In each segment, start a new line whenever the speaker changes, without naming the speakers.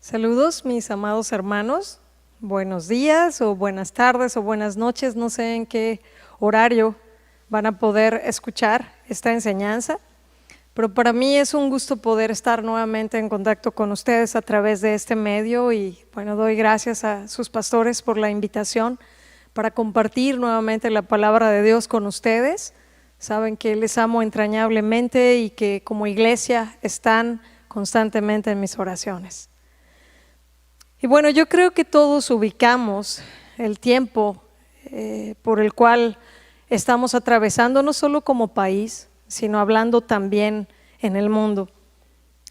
Saludos, mis amados hermanos. Buenos días o buenas tardes o buenas noches. No sé en qué horario van a poder escuchar esta enseñanza, pero para mí es un gusto poder estar nuevamente en contacto con ustedes a través de este medio y bueno, doy gracias a sus pastores por la invitación para compartir nuevamente la palabra de Dios con ustedes. Saben que les amo entrañablemente y que como iglesia están constantemente en mis oraciones. Y bueno, yo creo que todos ubicamos el tiempo por el cual estamos atravesando, no solo como país, sino hablando también en el mundo.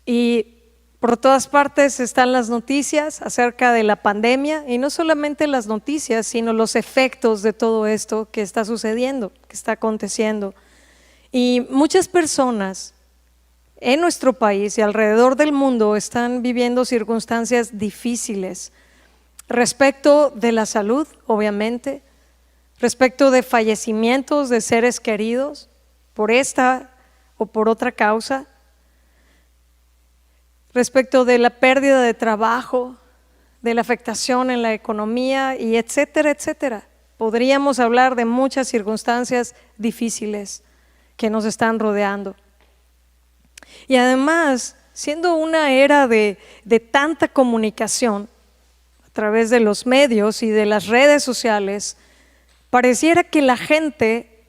Y por todas partes están las noticias acerca de la pandemia, y no solamente las noticias, sino los efectos de todo esto que está sucediendo, que está aconteciendo. Y muchas personas en nuestro país y alrededor del mundo están viviendo circunstancias difíciles respecto de la salud, obviamente, respecto de fallecimientos de seres queridos por esta o por otra causa, respecto de la pérdida de trabajo, de la afectación en la economía y etcétera, etcétera. Podríamos hablar de muchas circunstancias difíciles que nos están rodeando. Y además, siendo una era de tanta comunicación a través de los medios y de las redes sociales, pareciera que la gente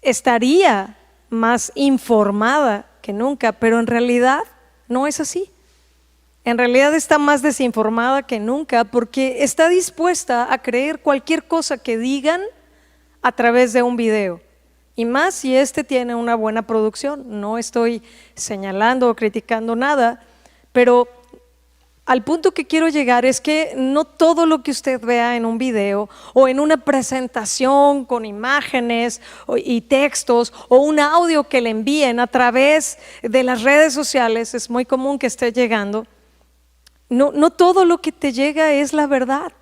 estaría más informada que nunca, pero en realidad no es así. En realidad está más desinformada que nunca porque está dispuesta a creer cualquier cosa que digan a través de un video. Y más si este tiene una buena producción. No estoy señalando o criticando nada, pero al punto que quiero llegar es que no todo lo que usted vea en un video o en una presentación con imágenes y textos o un audio que le envíen a través de las redes sociales, es muy común que esté llegando, no todo lo que te llega es la verdad.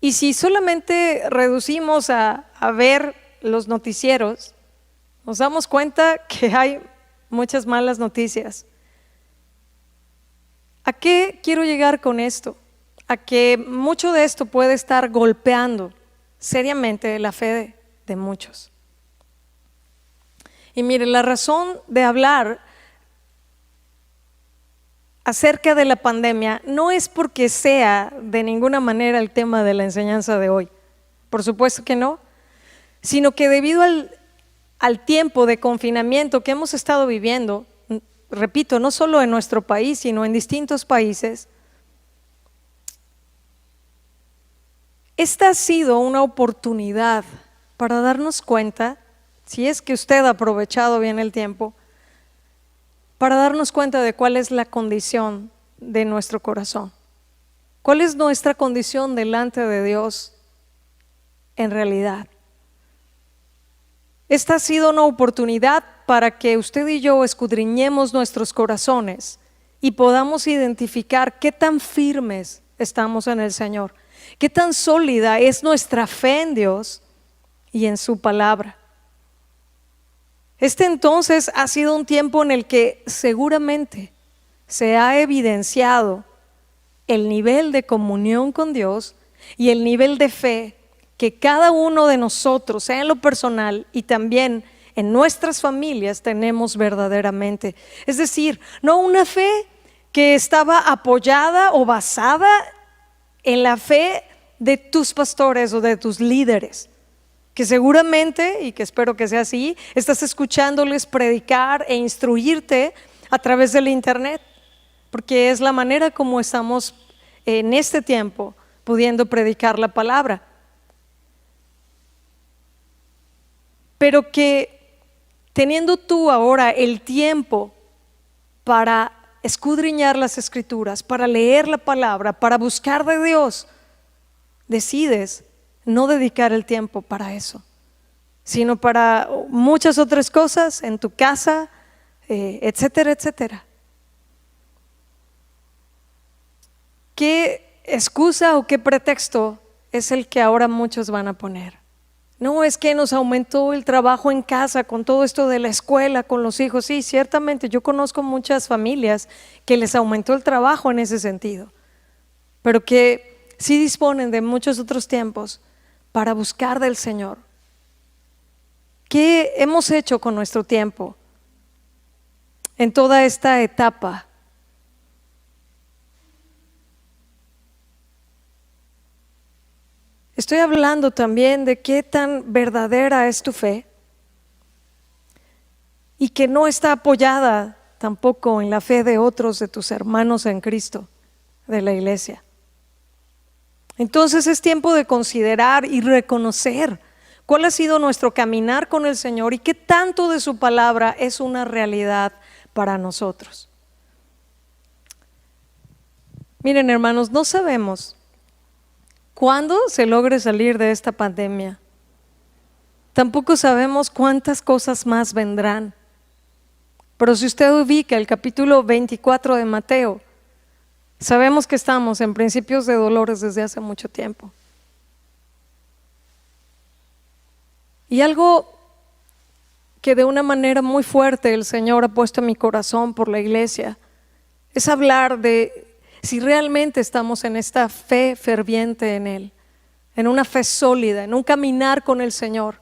Y si solamente reducimos a ver los noticieros, nos damos cuenta que hay muchas malas noticias. ¿A qué quiero llegar con esto? A que mucho de esto puede estar golpeando seriamente la fe de muchos. Y mire, la razón de hablar acerca de la pandemia no es porque sea de ninguna manera el tema de la enseñanza de hoy, por supuesto que no, sino que debido al tiempo de confinamiento que hemos estado viviendo, repito, no solo en nuestro país, sino en distintos países, esta ha sido una oportunidad para darnos cuenta, si es que usted ha aprovechado bien el tiempo, para darnos cuenta de cuál es la condición de nuestro corazón, cuál es nuestra condición delante de Dios en realidad. Esta ha sido una oportunidad para que usted y yo escudriñemos nuestros corazones y podamos identificar qué tan firmes estamos en el Señor, qué tan sólida es nuestra fe en Dios y en su palabra. Este entonces ha sido un tiempo en el que seguramente se ha evidenciado el nivel de comunión con Dios y el nivel de fe que cada uno de nosotros, sea en lo personal y también en nuestras familias, tenemos verdaderamente. Es decir, no una fe que estaba apoyada o basada en la fe de tus pastores o de tus líderes, que seguramente, y que espero que sea así, estás escuchándoles predicar e instruirte a través del internet, porque es la manera como estamos en este tiempo pudiendo predicar la palabra. Pero que teniendo tú ahora el tiempo para escudriñar las escrituras, para leer la palabra, para buscar de Dios, decides no dedicar el tiempo para eso, sino para muchas otras cosas en tu casa, etcétera, etcétera. ¿Qué excusa o qué pretexto es el que ahora muchos van a poner? No, es que nos aumentó el trabajo en casa con todo esto de la escuela, con los hijos. Sí, ciertamente, yo conozco muchas familias que les aumentó el trabajo en ese sentido, pero que sí disponen de muchos otros tiempos para buscar del Señor. ¿Qué hemos hecho con nuestro tiempo en toda esta etapa? Estoy hablando también de qué tan verdadera es tu fe y que no está apoyada tampoco en la fe de otros de tus hermanos en Cristo, de la iglesia. Entonces es tiempo de considerar y reconocer cuál ha sido nuestro caminar con el Señor y qué tanto de su palabra es una realidad para nosotros. Miren, hermanos, no sabemos cuándo se logre salir de esta pandemia. Tampoco sabemos cuántas cosas más vendrán. Pero si usted ubica el capítulo 24 de Mateo, sabemos que estamos en principios de dolores desde hace mucho tiempo. Y algo que de una manera muy fuerte el Señor ha puesto en mi corazón por la iglesia es hablar de si realmente estamos en esta fe ferviente en Él, en una fe sólida, en un caminar con el Señor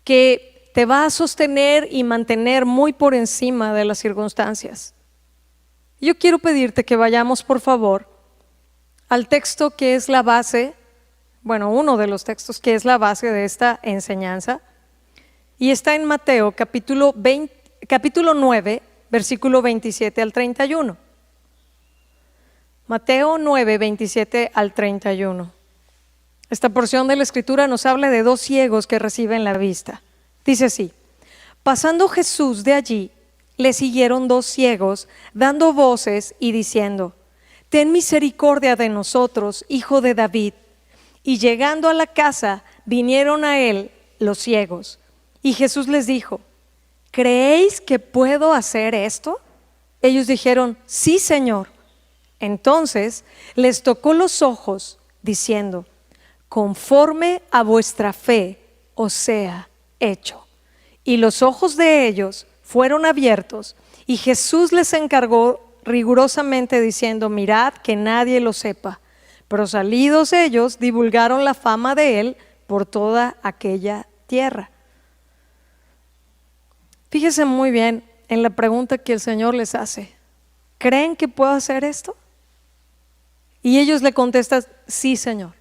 que te va a sostener y mantener muy por encima de las circunstancias. Yo quiero pedirte que vayamos, por favor, al texto que es la base, uno de los textos que es la base de esta enseñanza, y está en Mateo capítulo 9, versículo 27 al 31. Mateo 9, 27 al 31. Esta porción de la escritura nos habla de dos ciegos que reciben la vista. Dice así: pasando Jesús de allí, le siguieron dos ciegos, dando voces y diciendo: ten misericordia de nosotros, hijo de David. Y llegando a la casa, vinieron a él los ciegos. Y Jesús les dijo: ¿creéis que puedo hacer esto? Ellos dijeron: sí, Señor. Entonces les tocó los ojos, diciendo: conforme a vuestra fe os sea hecho. Y los ojos de ellos fueron abiertos, y Jesús les encargó rigurosamente diciendo: mirad que nadie lo sepa. Pero salidos ellos, divulgaron la fama de él por toda aquella tierra. Fíjese muy bien en la pregunta que el Señor les hace: ¿creen que puedo hacer esto? Y ellos le contestan: sí, Señor.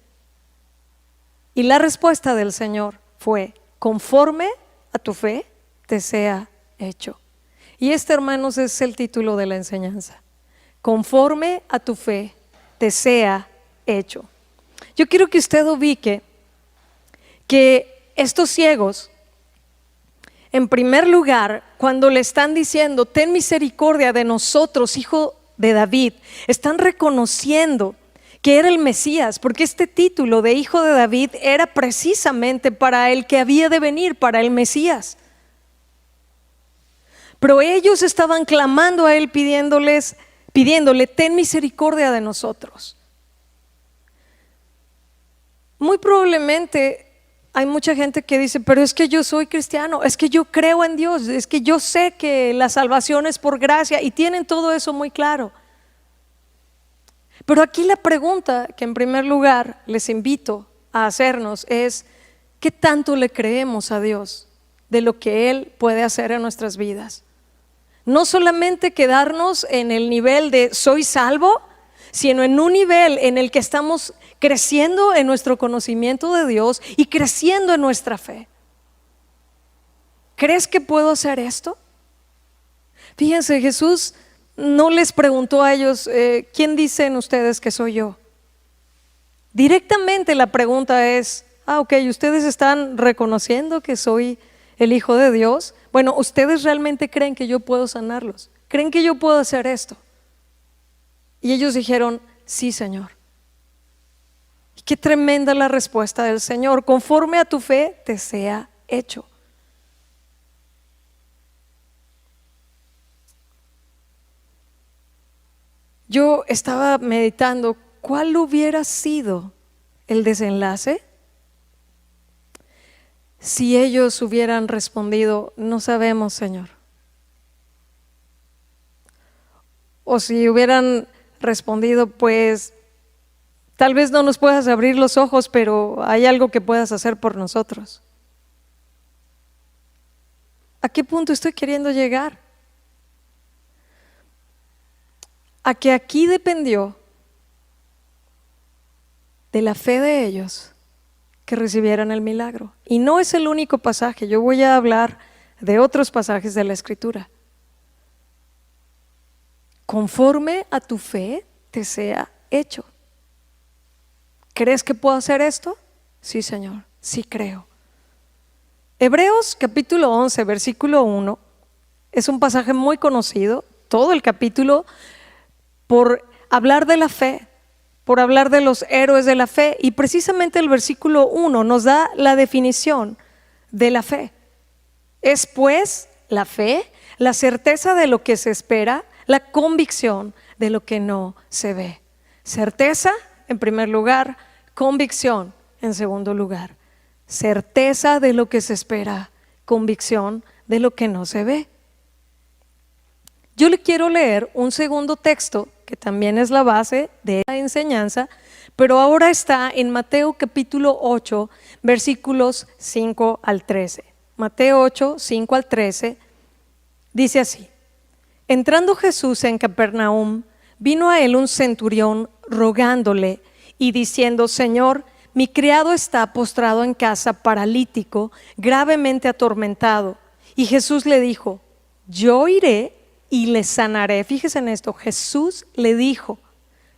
Y la respuesta del Señor fue: conforme a tu fe te sea hecho. Y hermanos, es el título de la enseñanza: conforme a tu fe te sea hecho. Yo quiero que usted ubique que estos ciegos, en primer lugar, cuando le están diciendo: ten misericordia de nosotros, hijo de David, están reconociendo que era el Mesías, porque este título de hijo de David era precisamente para el que había de venir, para el Mesías. Pero ellos estaban clamando a él, pidiéndole: ten misericordia de nosotros. Muy probablemente hay mucha gente que dice: pero es que yo soy cristiano, es que yo creo en Dios, es que yo sé que la salvación es por gracia, y tienen todo eso muy claro. Pero aquí la pregunta que en primer lugar les invito a hacernos es: ¿qué tanto le creemos a Dios de lo que Él puede hacer en nuestras vidas? No solamente quedarnos en el nivel de soy salvo, sino en un nivel en el que estamos creciendo en nuestro conocimiento de Dios y creciendo en nuestra fe. ¿Crees que puedo hacer esto? Fíjense, Jesús no les preguntó a ellos: ¿quién dicen ustedes que soy yo? Directamente la pregunta es: ok, ustedes están reconociendo que soy el Hijo de Dios. Bueno, ¿ustedes realmente creen que yo puedo sanarlos? ¿Creen que yo puedo hacer esto? Y ellos dijeron: sí, Señor. Y qué tremenda la respuesta del Señor: conforme a tu fe te sea hecho. Yo estaba meditando cuál hubiera sido el desenlace si ellos hubieran respondido, no sabemos, Señor? O si hubieran respondido, pues tal vez no nos puedas abrir los ojos, pero hay algo que puedas hacer por nosotros. ¿A qué punto estoy queriendo llegar? A que aquí dependió de la fe de ellos que recibieran el milagro. Y no es el único pasaje, yo voy a hablar de otros pasajes de la Escritura. Conforme a tu fe te sea hecho. ¿Crees que puedo hacer esto? Sí, Señor, sí creo. Hebreos capítulo 11, versículo 1, es un pasaje muy conocido, todo el capítulo, por hablar de la fe, por hablar de los héroes de la fe, y precisamente el versículo 1 nos da la definición de la fe. Es pues la fe, la certeza de lo que se espera, la convicción de lo que no se ve. Certeza en primer lugar, convicción en segundo lugar. Certeza de lo que se espera, convicción de lo que no se ve. Yo le quiero leer un segundo texto que también es la base de la enseñanza, pero ahora está en Mateo capítulo 8, versículos 5 al 13. Mateo 8, 5 al 13, dice así: entrando Jesús en Capernaum, vino a él un centurión rogándole y diciendo: Señor, mi criado está postrado en casa, paralítico, gravemente atormentado. Y Jesús le dijo: yo iré y le sanaré. Fíjese en esto, Jesús le dijo: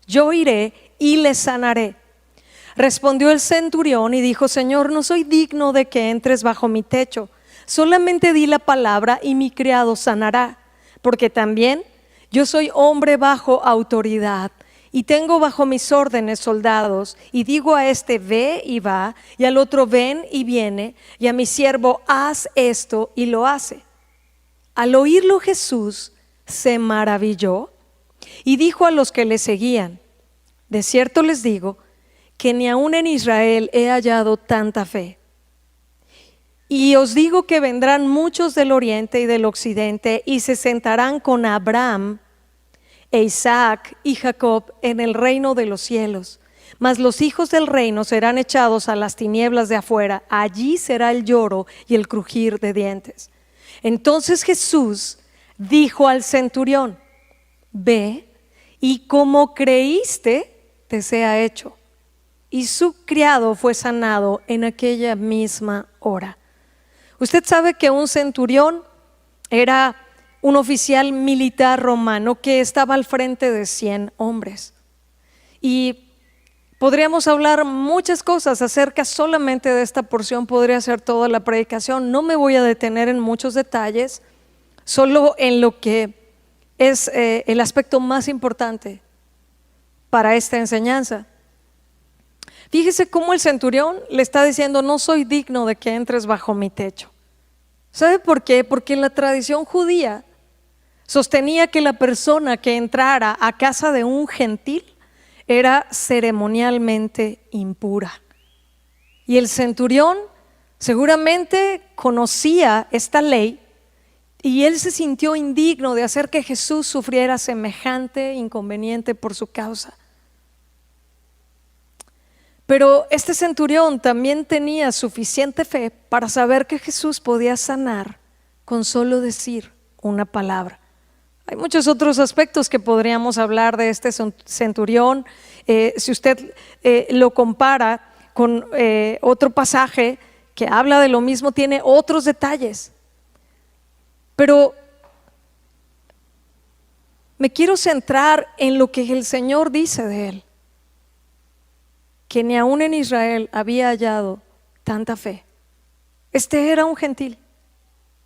yo iré y le sanaré. Respondió el centurión y dijo: Señor, no soy digno de que entres bajo mi techo, solamente di la palabra y mi criado sanará, porque también yo soy hombre bajo autoridad y tengo bajo mis órdenes soldados, y digo a este: ve y va, y al otro: ven y viene, y a mi siervo: haz esto, y lo hace. Al oírlo Jesús se maravilló y dijo a los que le seguían: de cierto les digo que ni aun en Israel he hallado tanta fe. Y os digo que vendrán muchos del oriente y del occidente y se sentarán con Abraham e Isaac y Jacob en el reino de los cielos. Mas los hijos del reino serán echados a las tinieblas de afuera. Allí será el lloro y el crujir de dientes. Entonces Jesús dijo al centurión: ve, y como creíste, te sea hecho. Y su criado fue sanado en aquella misma hora. Usted sabe que un centurión era un oficial militar romano que estaba al frente de 100 hombres. Y podríamos hablar muchas cosas acerca solamente de esta porción, podría ser toda la predicación. No me voy a detener en muchos detalles, solo en lo que es el aspecto más importante para esta enseñanza. Fíjese cómo el centurión le está diciendo: no soy digno de que entres bajo mi techo. ¿Sabe por qué? Porque en la tradición judía sostenía que la persona que entrara a casa de un gentil era ceremonialmente impura. Y el centurión seguramente conocía esta ley, y él se sintió indigno de hacer que Jesús sufriera semejante inconveniente por su causa. Pero este centurión también tenía suficiente fe para saber que Jesús podía sanar con solo decir una palabra. Hay muchos otros aspectos que podríamos hablar de este centurión. Si usted lo compara con otro pasaje que habla de lo mismo, tiene otros detalles. Pero me quiero centrar en lo que el Señor dice de él: que ni aun en Israel había hallado tanta fe. Este era un gentil,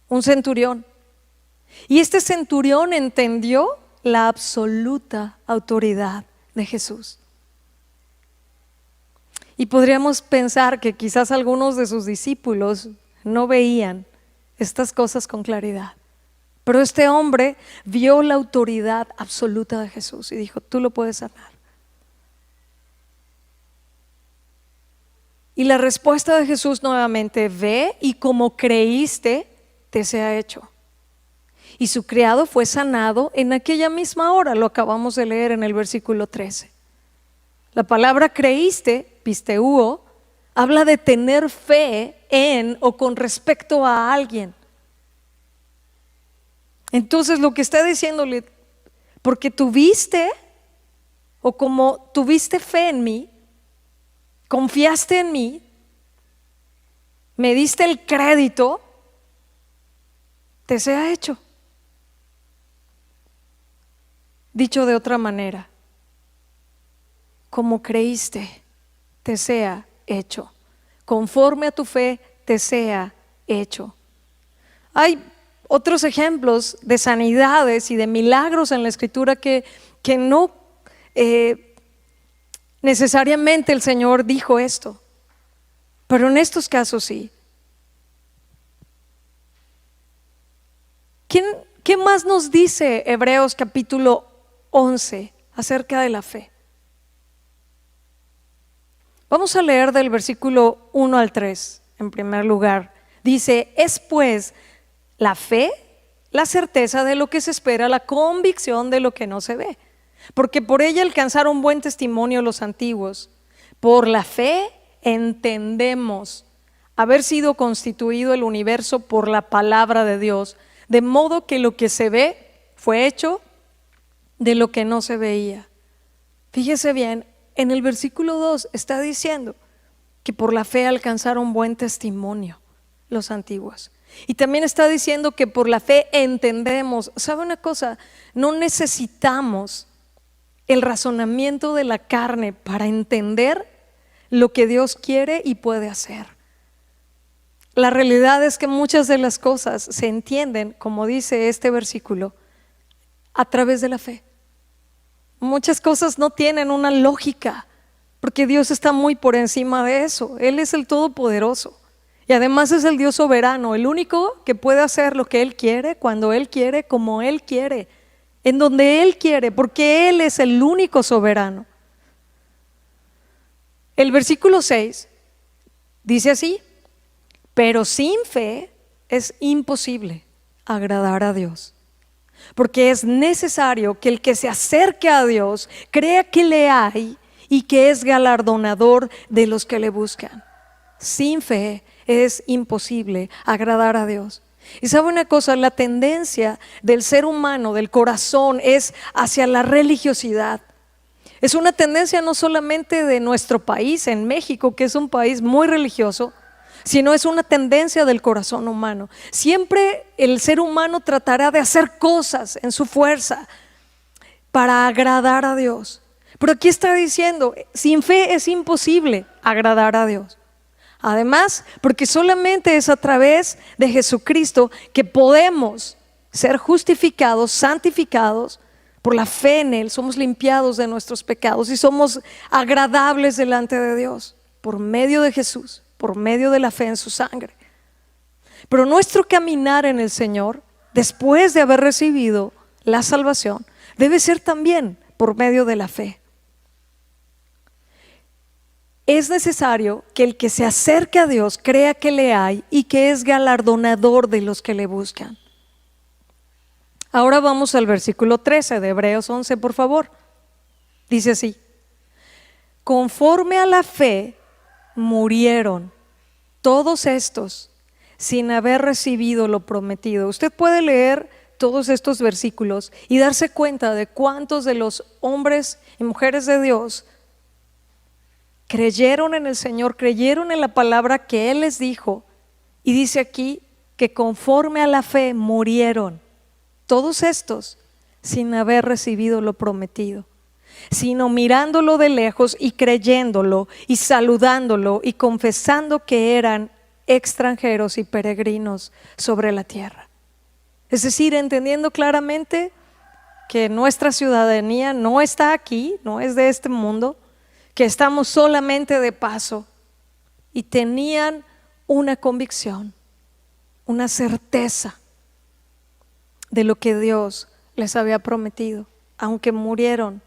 un centurión. Y este centurión entendió la absoluta autoridad de Jesús. Y podríamos pensar que quizás algunos de sus discípulos no veían estas cosas con claridad. Pero este hombre vio la autoridad absoluta de Jesús y dijo: tú lo puedes sanar. Y la respuesta de Jesús nuevamente: ve y como creíste, te sea hecho. Y su criado fue sanado en aquella misma hora. Lo acabamos de leer en el versículo 13. La palabra creíste, pisteuo, habla de tener fe en o con respecto a alguien. Entonces lo que está diciéndole: porque tuviste o como tuviste fe en mí, confiaste en mí, me diste el crédito, te sea hecho. Dicho de otra manera, como creíste, te sea hecho. Conforme a tu fe, te sea hecho. Hay otros ejemplos de sanidades y de milagros en la Escritura que no necesariamente el Señor dijo esto, pero en estos casos sí. ¿Qué más nos dice Hebreos capítulo 11 acerca de la fe? Vamos a leer del versículo 1 al 3 en primer lugar. Dice: es pues la fe, la certeza de lo que se espera, la convicción de lo que no se ve. Porque por ella alcanzaron buen testimonio los antiguos. Por la fe entendemos haber sido constituido el universo por la palabra de Dios, de modo que lo que se ve fue hecho de lo que no se veía. Fíjese bien, en el versículo 2 está diciendo que por la fe alcanzaron buen testimonio los antiguos. Y también está diciendo que por la fe entendemos. ¿Sabe una cosa? No necesitamos el razonamiento de la carne para entender lo que Dios quiere y puede hacer. La realidad es que muchas de las cosas se entienden, como dice este versículo, a través de la fe. Muchas cosas no tienen una lógica, porque Dios está muy por encima de eso. Él es el Todopoderoso y además es el Dios soberano, el único que puede hacer lo que Él quiere, cuando Él quiere, como Él quiere, en donde Él quiere, porque Él es el único soberano. El versículo 6 dice así: pero sin fe es imposible agradar a Dios, porque es necesario que el que se acerque a Dios crea que le hay y que es galardonador de los que le buscan. Sin fe es imposible agradar a Dios. Y sabe una cosa, la tendencia del ser humano, del corazón, es hacia la religiosidad. Es una tendencia no solamente de nuestro país, en México, que es un país muy religioso, sino es una tendencia del corazón humano. Siempre el ser humano tratará de hacer cosas en su fuerza para agradar a Dios. Pero aquí está diciendo: sin fe es imposible agradar a Dios. Además, porque solamente es a través de Jesucristo que podemos ser justificados, santificados por la fe en Él. Somos limpiados de nuestros pecados y somos agradables delante de Dios por medio de Jesús, por medio de la fe en su sangre. Pero nuestro caminar en el Señor, después de haber recibido la salvación, debe ser también por medio de la fe. Es necesario que el que se acerque a Dios crea que le hay y que es galardonador de los que le buscan. Ahora vamos al versículo 13 de Hebreos 11, por favor. Dice así: conforme a la fe murieron todos estos sin haber recibido lo prometido. Usted puede leer todos estos versículos y darse cuenta de cuántos de los hombres y mujeres de Dios creyeron en el Señor, creyeron en la palabra que Él les dijo. Y dice aquí que conforme a la fe murieron todos estos sin haber recibido lo prometido, sino mirándolo de lejos y creyéndolo y saludándolo y confesando que eran extranjeros y peregrinos sobre la tierra. Es decir, entendiendo claramente que nuestra ciudadanía no está aquí, no es de este mundo, que estamos solamente de paso, y tenían una convicción, una certeza de lo que Dios les había prometido, aunque murieron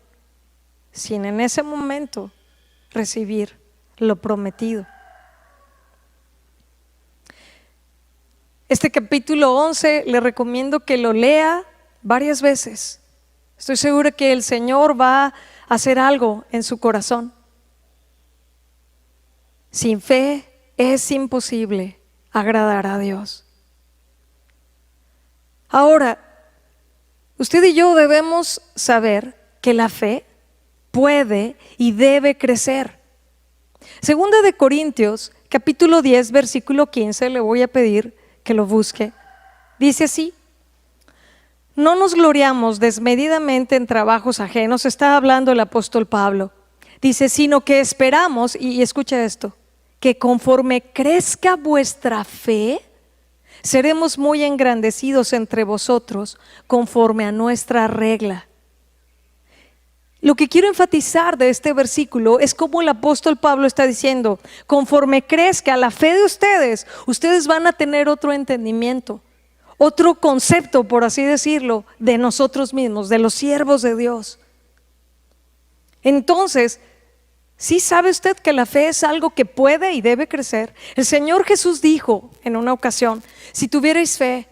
sin en ese momento recibir lo prometido. Este capítulo 11 le recomiendo que lo lea varias veces. Estoy segura que el Señor va a hacer algo en su corazón. Sin fe es imposible agradar a Dios. Ahora, usted y yo debemos saber que la fe puede y debe crecer. Segunda de Corintios, capítulo 10, versículo 15, le voy a pedir que lo busque. Dice así: no nos gloriamos desmedidamente en trabajos ajenos. Está hablando el apóstol Pablo. Dice, sino que esperamos, y escucha esto, que conforme crezca vuestra fe, seremos muy engrandecidos entre vosotros conforme a nuestra regla. Lo que quiero enfatizar de este versículo es cómo el apóstol Pablo está diciendo, conforme crezca la fe de ustedes, ustedes van a tener otro entendimiento, otro concepto, por así decirlo, de nosotros mismos, de los siervos de Dios. Entonces, ¿sí sabe usted que la fe es algo que puede y debe crecer? El Señor Jesús dijo en una ocasión, si tuvierais fe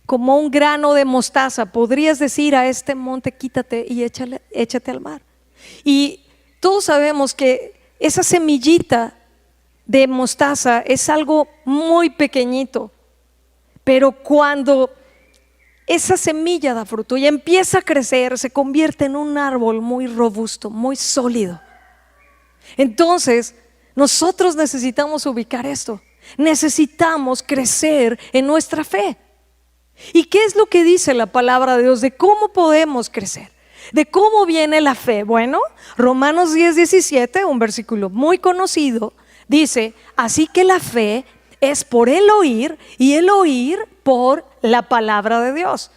como un grano de mostaza, podrías decir a este monte, quítate y échate al mar. Y todos sabemos que esa semillita de mostaza es algo muy pequeñito, pero cuando esa semilla da fruto y empieza a crecer, se convierte en un árbol muy robusto, muy sólido. Entonces, nosotros necesitamos ubicar esto. Necesitamos crecer en nuestra fe. ¿Y qué es lo que dice la palabra de Dios de cómo podemos crecer? ¿De cómo viene la fe? Bueno, Romanos 10:17, un versículo muy conocido, dice, así que la fe es por el oír y el oír por la palabra de Dios.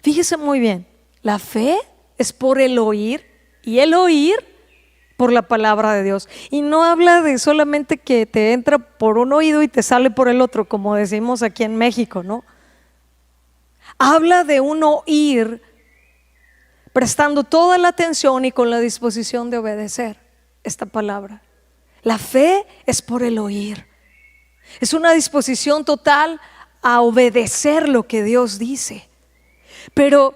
Fíjese muy bien, la fe es por el oír y el oír por la palabra de Dios. Y no habla de solamente que te entra por un oído y te sale por el otro, como decimos aquí en México, ¿no? Habla de un oír prestando toda la atención y con la disposición de obedecer esta palabra. La fe es por el oír. Es una disposición total a obedecer lo que Dios dice. Pero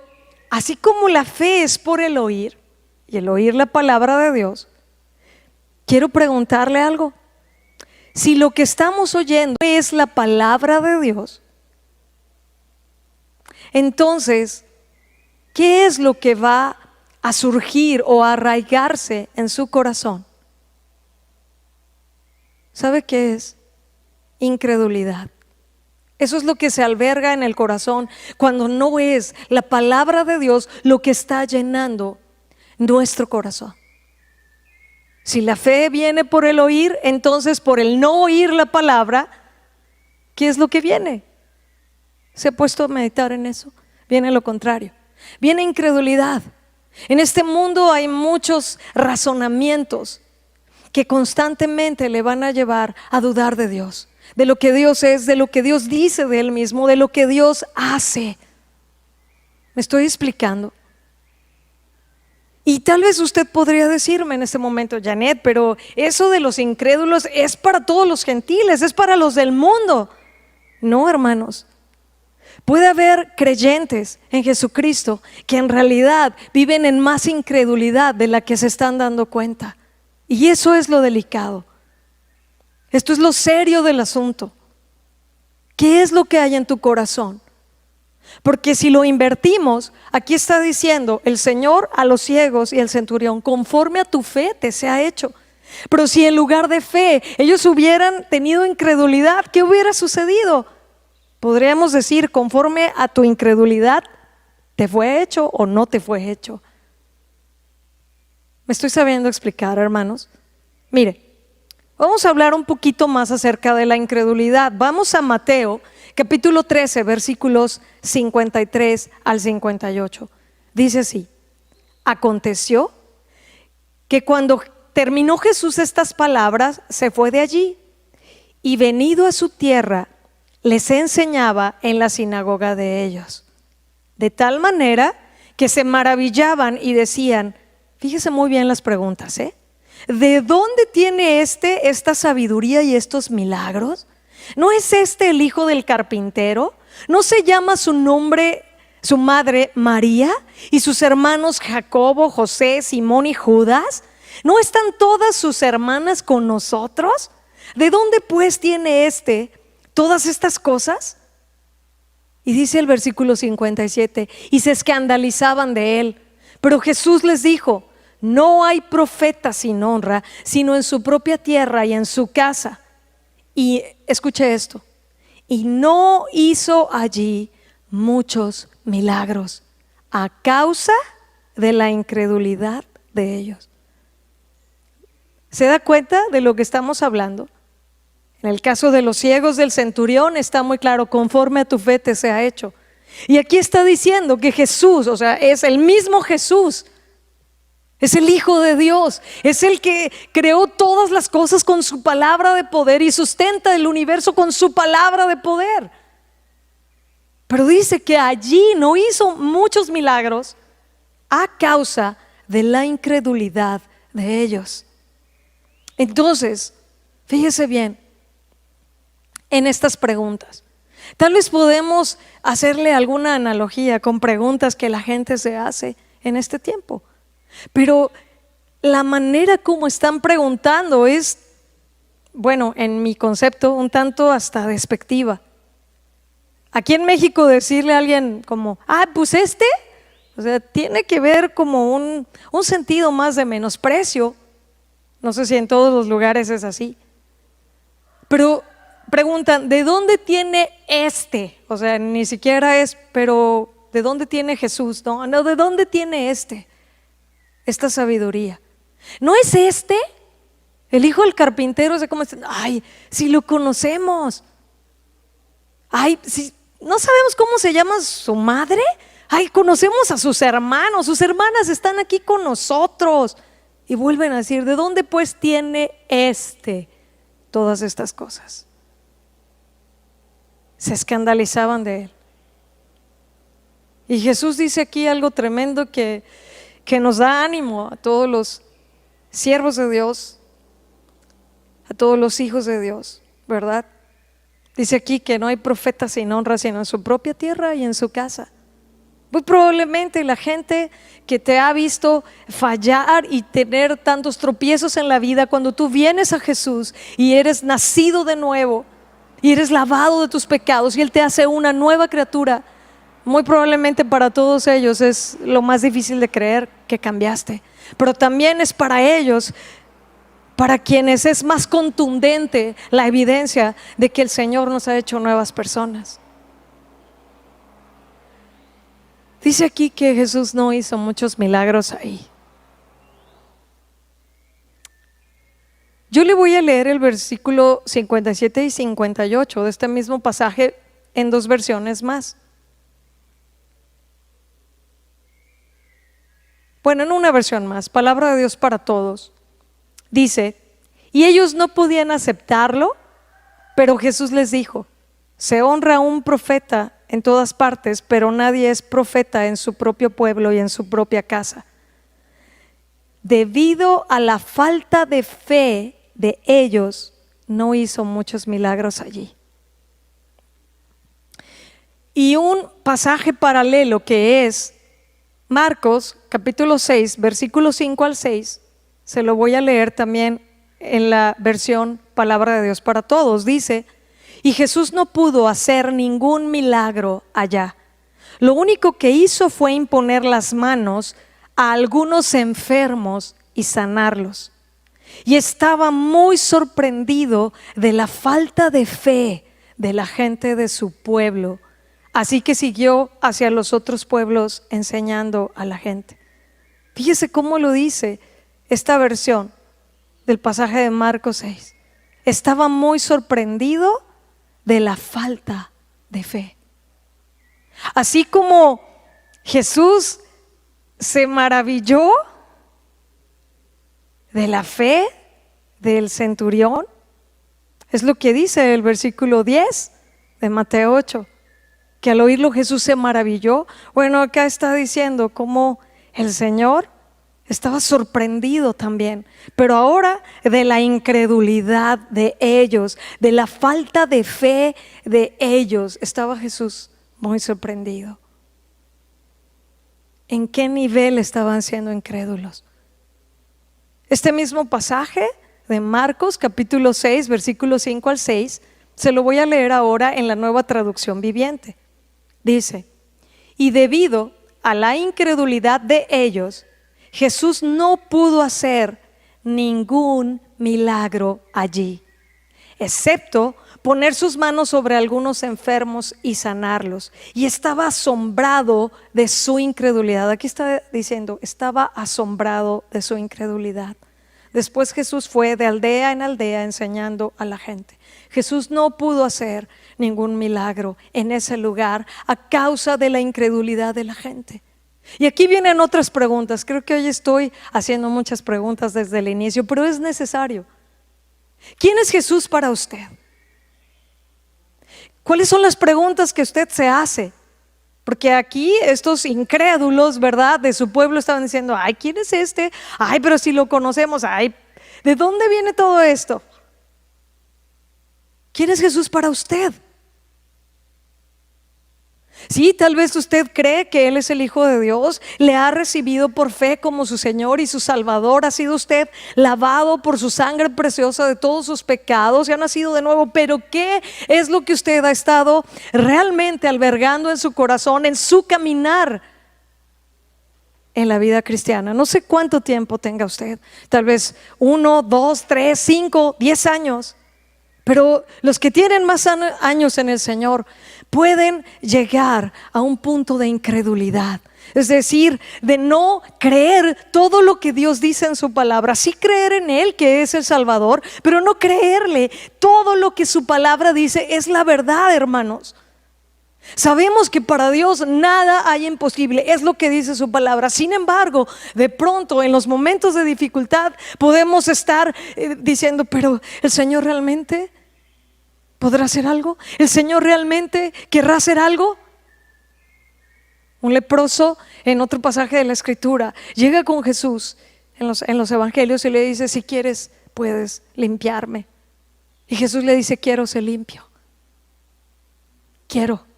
así como la fe es por el oír y el oír la palabra de Dios, quiero preguntarle algo. Si lo que estamos oyendo es la palabra de Dios, entonces, ¿qué es lo que va a surgir o a arraigarse en su corazón? ¿Sabe qué es? Incredulidad. Eso es lo que se alberga en el corazón cuando no es la palabra de Dios lo que está llenando nuestro corazón. Si la fe viene por el oír, entonces por el no oír la palabra, ¿qué es lo que viene? ¿Se ha puesto a meditar en eso? Viene lo contrario, viene incredulidad. En este mundo hay muchos razonamientos que constantemente le van a llevar a dudar de Dios, de lo que Dios es, de lo que Dios dice de Él mismo, de lo que Dios hace. ¿Me estoy explicando? Y tal vez usted podría decirme en este momento, Janet, pero eso de los incrédulos es para todos los gentiles, es para los del mundo. No, hermanos. Puede haber creyentes en Jesucristo que en realidad viven en más incredulidad de la que se están dando cuenta. Y eso es lo delicado. Esto es lo serio del asunto. ¿Qué es lo que hay en tu corazón? Porque si lo invertimos, aquí está diciendo el Señor a los ciegos y el centurión, conforme a tu fe te sea hecho. Pero si en lugar de fe ellos hubieran tenido incredulidad, ¿qué hubiera sucedido? Podríamos decir, conforme a tu incredulidad, ¿te fue hecho o no te fue hecho? ¿Me estoy sabiendo explicar, hermanos? Mire, vamos a hablar un poquito más acerca de la incredulidad. Vamos a Mateo, capítulo 13, versículos 53 al 58. Dice así: aconteció que cuando terminó Jesús estas palabras, se fue de allí y venido a su tierra, les enseñaba en la sinagoga de ellos, de tal manera que se maravillaban y decían, fíjese muy bien las preguntas, ¿de dónde tiene esta sabiduría y estos milagros? ¿No es este el hijo del carpintero? ¿No se llama su madre María y sus hermanos Jacobo, José, Simón y Judas? ¿No están todas sus hermanas con nosotros? ¿De dónde pues tiene todas estas cosas? Y dice el versículo 57, y se escandalizaban de él. Pero Jesús les dijo: no hay profeta sin honra, sino en su propia tierra y en su casa. Y escuche esto: y no hizo allí muchos milagros a causa de la incredulidad de ellos. ¿Se da cuenta de lo que estamos hablando? En el caso de los ciegos del centurión está muy claro: conforme a tu fe te sea hecho. Y aquí está diciendo que Jesús, o sea, es el mismo Jesús, es el Hijo de Dios, es el que creó todas las cosas con su palabra de poder y sustenta el universo con su palabra de poder. Pero dice que allí no hizo muchos milagros a causa de la incredulidad de ellos. Entonces, fíjese bien en estas preguntas. Tal vez podemos hacerle alguna analogía con preguntas que la gente se hace en este tiempo, pero la manera como están preguntando es, bueno, en mi concepto, un tanto hasta despectiva. Aquí en México decirle a alguien como, pues o sea, tiene que ver como un sentido más de menosprecio. No sé si en todos los lugares es así, pero preguntan: ¿de dónde tiene O sea, ni siquiera es, pero ¿de dónde tiene Jesús? No, ¿de dónde tiene esta sabiduría? ¿No es el hijo del carpintero? O sea, ¿cómo si lo conocemos. Si no sabemos cómo se llama su madre. Conocemos a sus hermanos, sus hermanas están aquí con nosotros. Y vuelven a decir: ¿de dónde pues tiene todas estas cosas? Se escandalizaban de él. Y Jesús dice aquí algo tremendo que nos da ánimo a todos los siervos de Dios, a todos los hijos de Dios, ¿verdad? Dice aquí que no hay profeta sin honra, sino en su propia tierra y en su casa. Muy probablemente la gente que te ha visto fallar y tener tantos tropiezos en la vida, cuando tú vienes a Jesús y eres nacido de nuevo y eres lavado de tus pecados y Él te hace una nueva criatura, muy probablemente para todos ellos es lo más difícil de creer que cambiaste. Pero también es para ellos, para quienes es más contundente la evidencia de que el Señor nos ha hecho nuevas personas. Dice aquí que Jesús no hizo muchos milagros ahí. Yo le voy a leer el versículo 57 y 58 de este mismo pasaje en dos versiones más. Bueno, en una versión más, Palabra de Dios para Todos. Dice: y ellos no podían aceptarlo, pero Jesús les dijo: se honra a un profeta en todas partes, pero nadie es profeta en su propio pueblo y en su propia casa. Debido a la falta de fe de ellos, no hizo muchos milagros allí. Y un pasaje paralelo que es Marcos capítulo 6, versículos 5 al 6, se lo voy a leer también en la versión Palabra de Dios para Todos. Dice: y Jesús no pudo hacer ningún milagro allá. Lo único que hizo fue imponer las manos a algunos enfermos y sanarlos. Y estaba muy sorprendido de la falta de fe de la gente de su pueblo. Así que siguió hacia los otros pueblos enseñando a la gente. Fíjese cómo lo dice esta versión del pasaje de Marcos 6. Estaba muy sorprendido de la falta de fe. Así como Jesús se maravilló de la fe del centurión, es lo que dice el versículo 10 de Mateo 8, que al oírlo Jesús se maravilló. Bueno, acá está diciendo cómo el Señor estaba sorprendido también, pero ahora de la incredulidad de ellos, de la falta de fe de ellos, estaba Jesús muy sorprendido. ¿En qué nivel estaban siendo incrédulos? Este mismo pasaje de Marcos capítulo 6, versículos 5 al 6, se lo voy a leer ahora en la Nueva Traducción Viviente. Dice: y debido a la incredulidad de ellos, Jesús no pudo hacer ningún milagro allí, excepto poner sus manos sobre algunos enfermos y sanarlos. Y estaba asombrado de su incredulidad. Aquí está diciendo, estaba asombrado de su incredulidad. Después Jesús fue de aldea en aldea enseñando a la gente. Jesús no pudo hacer ningún milagro en ese lugar a causa de la incredulidad de la gente. Y aquí vienen otras preguntas. Creo que hoy estoy haciendo muchas preguntas desde el inicio, pero es necesario. ¿Quién es Jesús para usted? ¿Cuáles son las preguntas que usted se hace? Porque aquí estos incrédulos, ¿verdad?, de su pueblo estaban diciendo, ay, ¿quién es este? Ay, pero si lo conocemos, ay, ¿de dónde viene todo esto? ¿Quién es Jesús para usted? Sí, tal vez usted cree que Él es el Hijo de Dios, le ha recibido por fe como su Señor y su Salvador, ha sido usted lavado por su sangre preciosa de todos sus pecados y ha nacido de nuevo, pero ¿qué es lo que usted ha estado realmente albergando en su corazón, en su caminar en la vida cristiana? No sé cuánto tiempo tenga usted, tal vez 1, 2, 3, 5, 10 años. Pero los que tienen más años en el Señor pueden llegar a un punto de incredulidad, es decir, de no creer todo lo que Dios dice en su palabra. Sí creer en Él que es el Salvador, pero no creerle todo lo que su palabra dice es la verdad, hermanos. Sabemos que para Dios nada hay imposible, es lo que dice su palabra. Sin embargo, de pronto en los momentos de dificultad podemos estar diciendo, pero ¿el Señor realmente podrá hacer algo? ¿El Señor realmente querrá hacer algo? Un leproso, en otro pasaje de la Escritura, llega con Jesús en los evangelios y le dice, si quieres puedes limpiarme. Y Jesús le dice, quiero ser limpio. Quiero.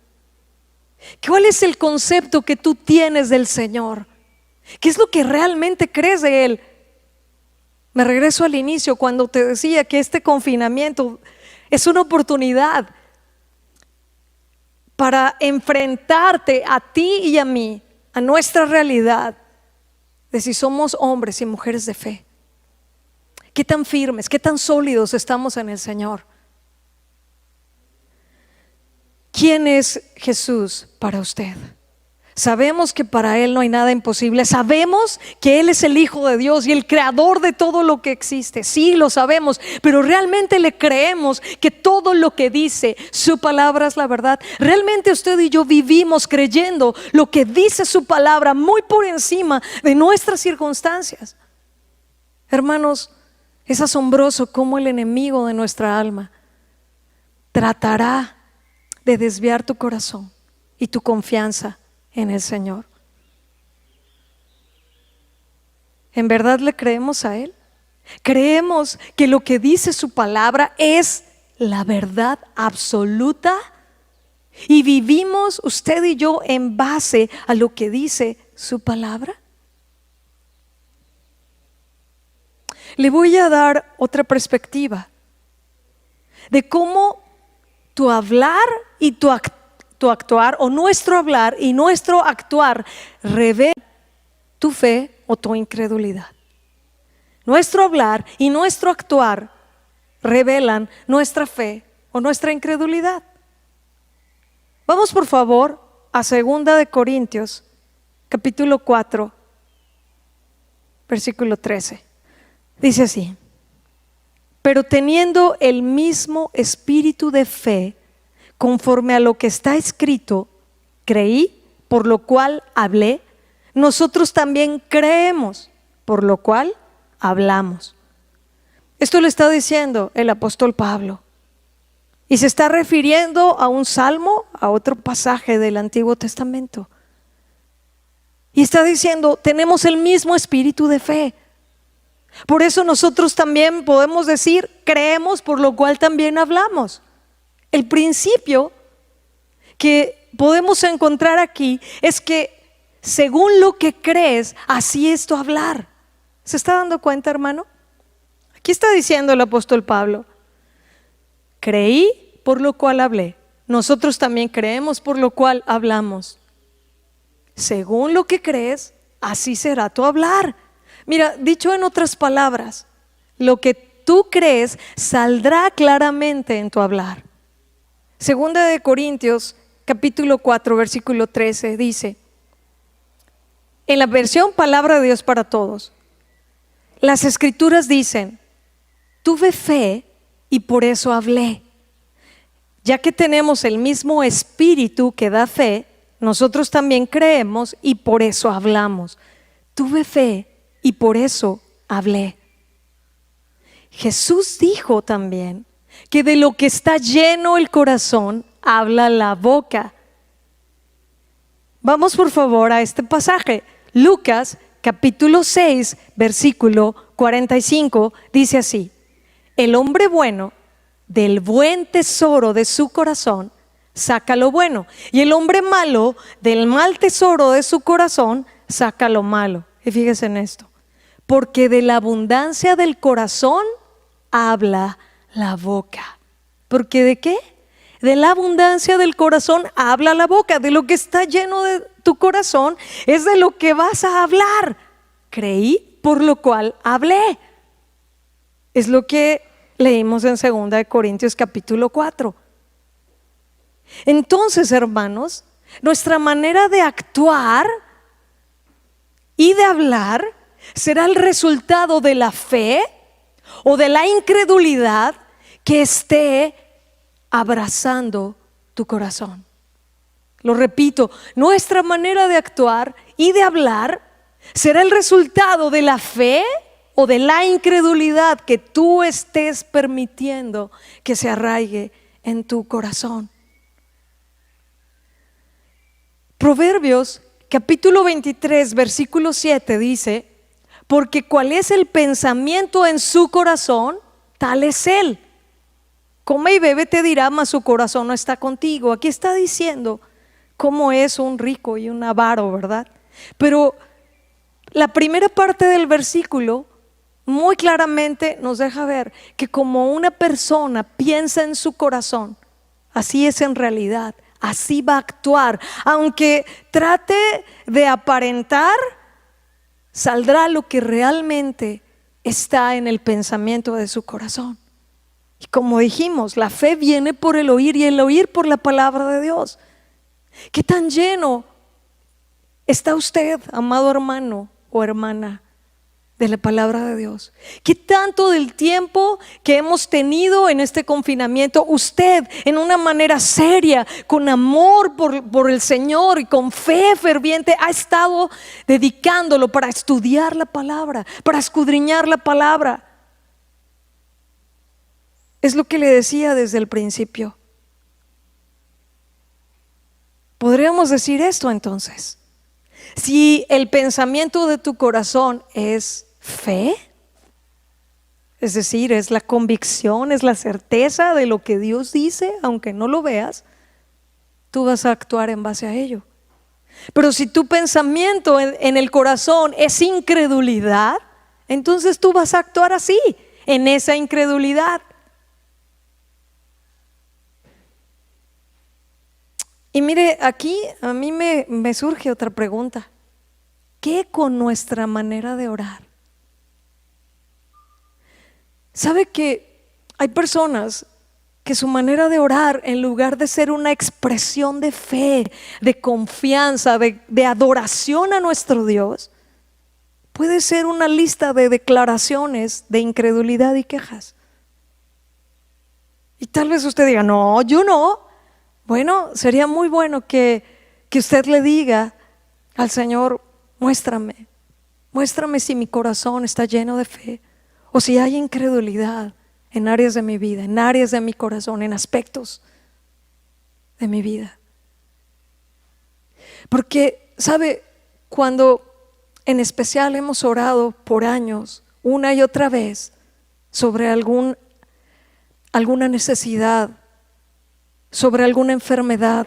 ¿Cuál es el concepto que tú tienes del Señor? ¿Qué es lo que realmente crees de Él? Me regreso al inicio cuando te decía que este confinamiento es una oportunidad para enfrentarte a ti y a mí, a nuestra realidad de si somos hombres y mujeres de fe. ¿Qué tan firmes, qué tan sólidos estamos en el Señor? ¿Quién es Jesús para usted? Sabemos que para Él no hay nada imposible. Sabemos que Él es el Hijo de Dios y el creador de todo lo que existe. Sí, lo sabemos, pero realmente le creemos que todo lo que dice su palabra es la verdad. Realmente usted y yo vivimos creyendo lo que dice su palabra muy por encima de nuestras circunstancias. Hermanos, es asombroso cómo el enemigo de nuestra alma tratará de desviar tu corazón y tu confianza en el Señor. ¿En verdad le creemos a Él? ¿Creemos que lo que dice su palabra es la verdad absoluta? ¿Y vivimos usted y yo en base a lo que dice su palabra? Le voy a dar otra perspectiva de cómo tu hablar y tu actuar, o nuestro hablar y nuestro actuar, revela tu fe o tu incredulidad. Nuestro hablar y nuestro actuar revelan nuestra fe o nuestra incredulidad. Vamos por favor a 2 de Corintios capítulo 4 versículo 13. Dice así: pero teniendo el mismo espíritu de fe, conforme a lo que está escrito, creí, por lo cual hablé. Nosotros también creemos, por lo cual hablamos. Esto lo está diciendo el apóstol Pablo. Y se está refiriendo a un salmo, a otro pasaje del Antiguo Testamento. Y está diciendo, tenemos el mismo espíritu de fe. Por eso nosotros también podemos decir, creemos, por lo cual también hablamos. El principio que podemos encontrar aquí es que según lo que crees, así es tu hablar. ¿Se está dando cuenta, hermano? Aquí está diciendo el apóstol Pablo, creí, por lo cual hablé. Nosotros también creemos, por lo cual hablamos. Según lo que crees, así será tu hablar. Mira, dicho en otras palabras, lo que tú crees saldrá claramente en tu hablar. Segunda de Corintios, capítulo 4, versículo 13, dice, en la versión Palabra de Dios para Todos, las escrituras dicen, tuve fe y por eso hablé. Ya que tenemos el mismo espíritu que da fe, nosotros también creemos y por eso hablamos. Tuve fe y por eso hablé. Jesús dijo también que de lo que está lleno el corazón, habla la boca. Vamos por favor a este pasaje. Lucas capítulo 6, versículo 45, dice así: el hombre bueno del buen tesoro de su corazón saca lo bueno, y el hombre malo del mal tesoro de su corazón saca lo malo. Y fíjese en esto, porque de la abundancia del corazón habla la boca. ¿Porque de qué? De la abundancia del corazón habla la boca. De lo que está lleno de tu corazón es de lo que vas a hablar. Creí, por lo cual hablé. Es lo que leímos en 2 de Corintios capítulo 4. Entonces, hermanos, nuestra manera de actuar y de hablar será el resultado de la fe o de la incredulidad que esté abrazando tu corazón. Lo repito, nuestra manera de actuar y de hablar será el resultado de la fe o de la incredulidad que tú estés permitiendo que se arraigue en tu corazón. Proverbios capítulo 23 versículo 7 dice, porque cuál es el pensamiento en su corazón, tal es él. Come y bebe te dirá, mas su corazón no está contigo. Aquí está diciendo cómo es un rico y un avaro, ¿verdad? Pero la primera parte del versículo muy claramente nos deja ver que como una persona piensa en su corazón, así es en realidad, así va a actuar. Aunque trate de aparentar, saldrá lo que realmente está en el pensamiento de su corazón. Y como dijimos, la fe viene por el oír y el oír por la palabra de Dios. ¿Qué tan lleno está usted, amado hermano o hermana, de la palabra de Dios? ¿Qué tanto del tiempo que hemos tenido en este confinamiento usted en una manera seria, con amor por el Señor y con fe ferviente ha estado dedicándolo para estudiar la palabra, para escudriñar la palabra? Es lo que le decía desde el principio. Podríamos decir esto entonces: si el pensamiento de tu corazón es fe, es decir, es la convicción, es la certeza de lo que Dios dice, aunque no lo veas, tú vas a actuar en base a ello. Pero si tu pensamiento en el corazón es incredulidad, entonces tú vas a actuar así, en esa incredulidad. Y mire, aquí a mí me surge otra pregunta. ¿Qué con nuestra manera de orar? ¿Sabe que hay personas que su manera de orar, en lugar de ser una expresión de fe, de confianza, de adoración a nuestro Dios, puede ser una lista de declaraciones de incredulidad y quejas? Y tal vez usted diga, no, yo no. Bueno, sería muy bueno que usted le diga al Señor, muéstrame si mi corazón está lleno de fe o si hay incredulidad en áreas de mi vida, en áreas de mi corazón, en aspectos de mi vida. Porque, ¿sabe? cuando en especial hemos orado por años, una y otra vez, sobre alguna necesidad, sobre alguna enfermedad,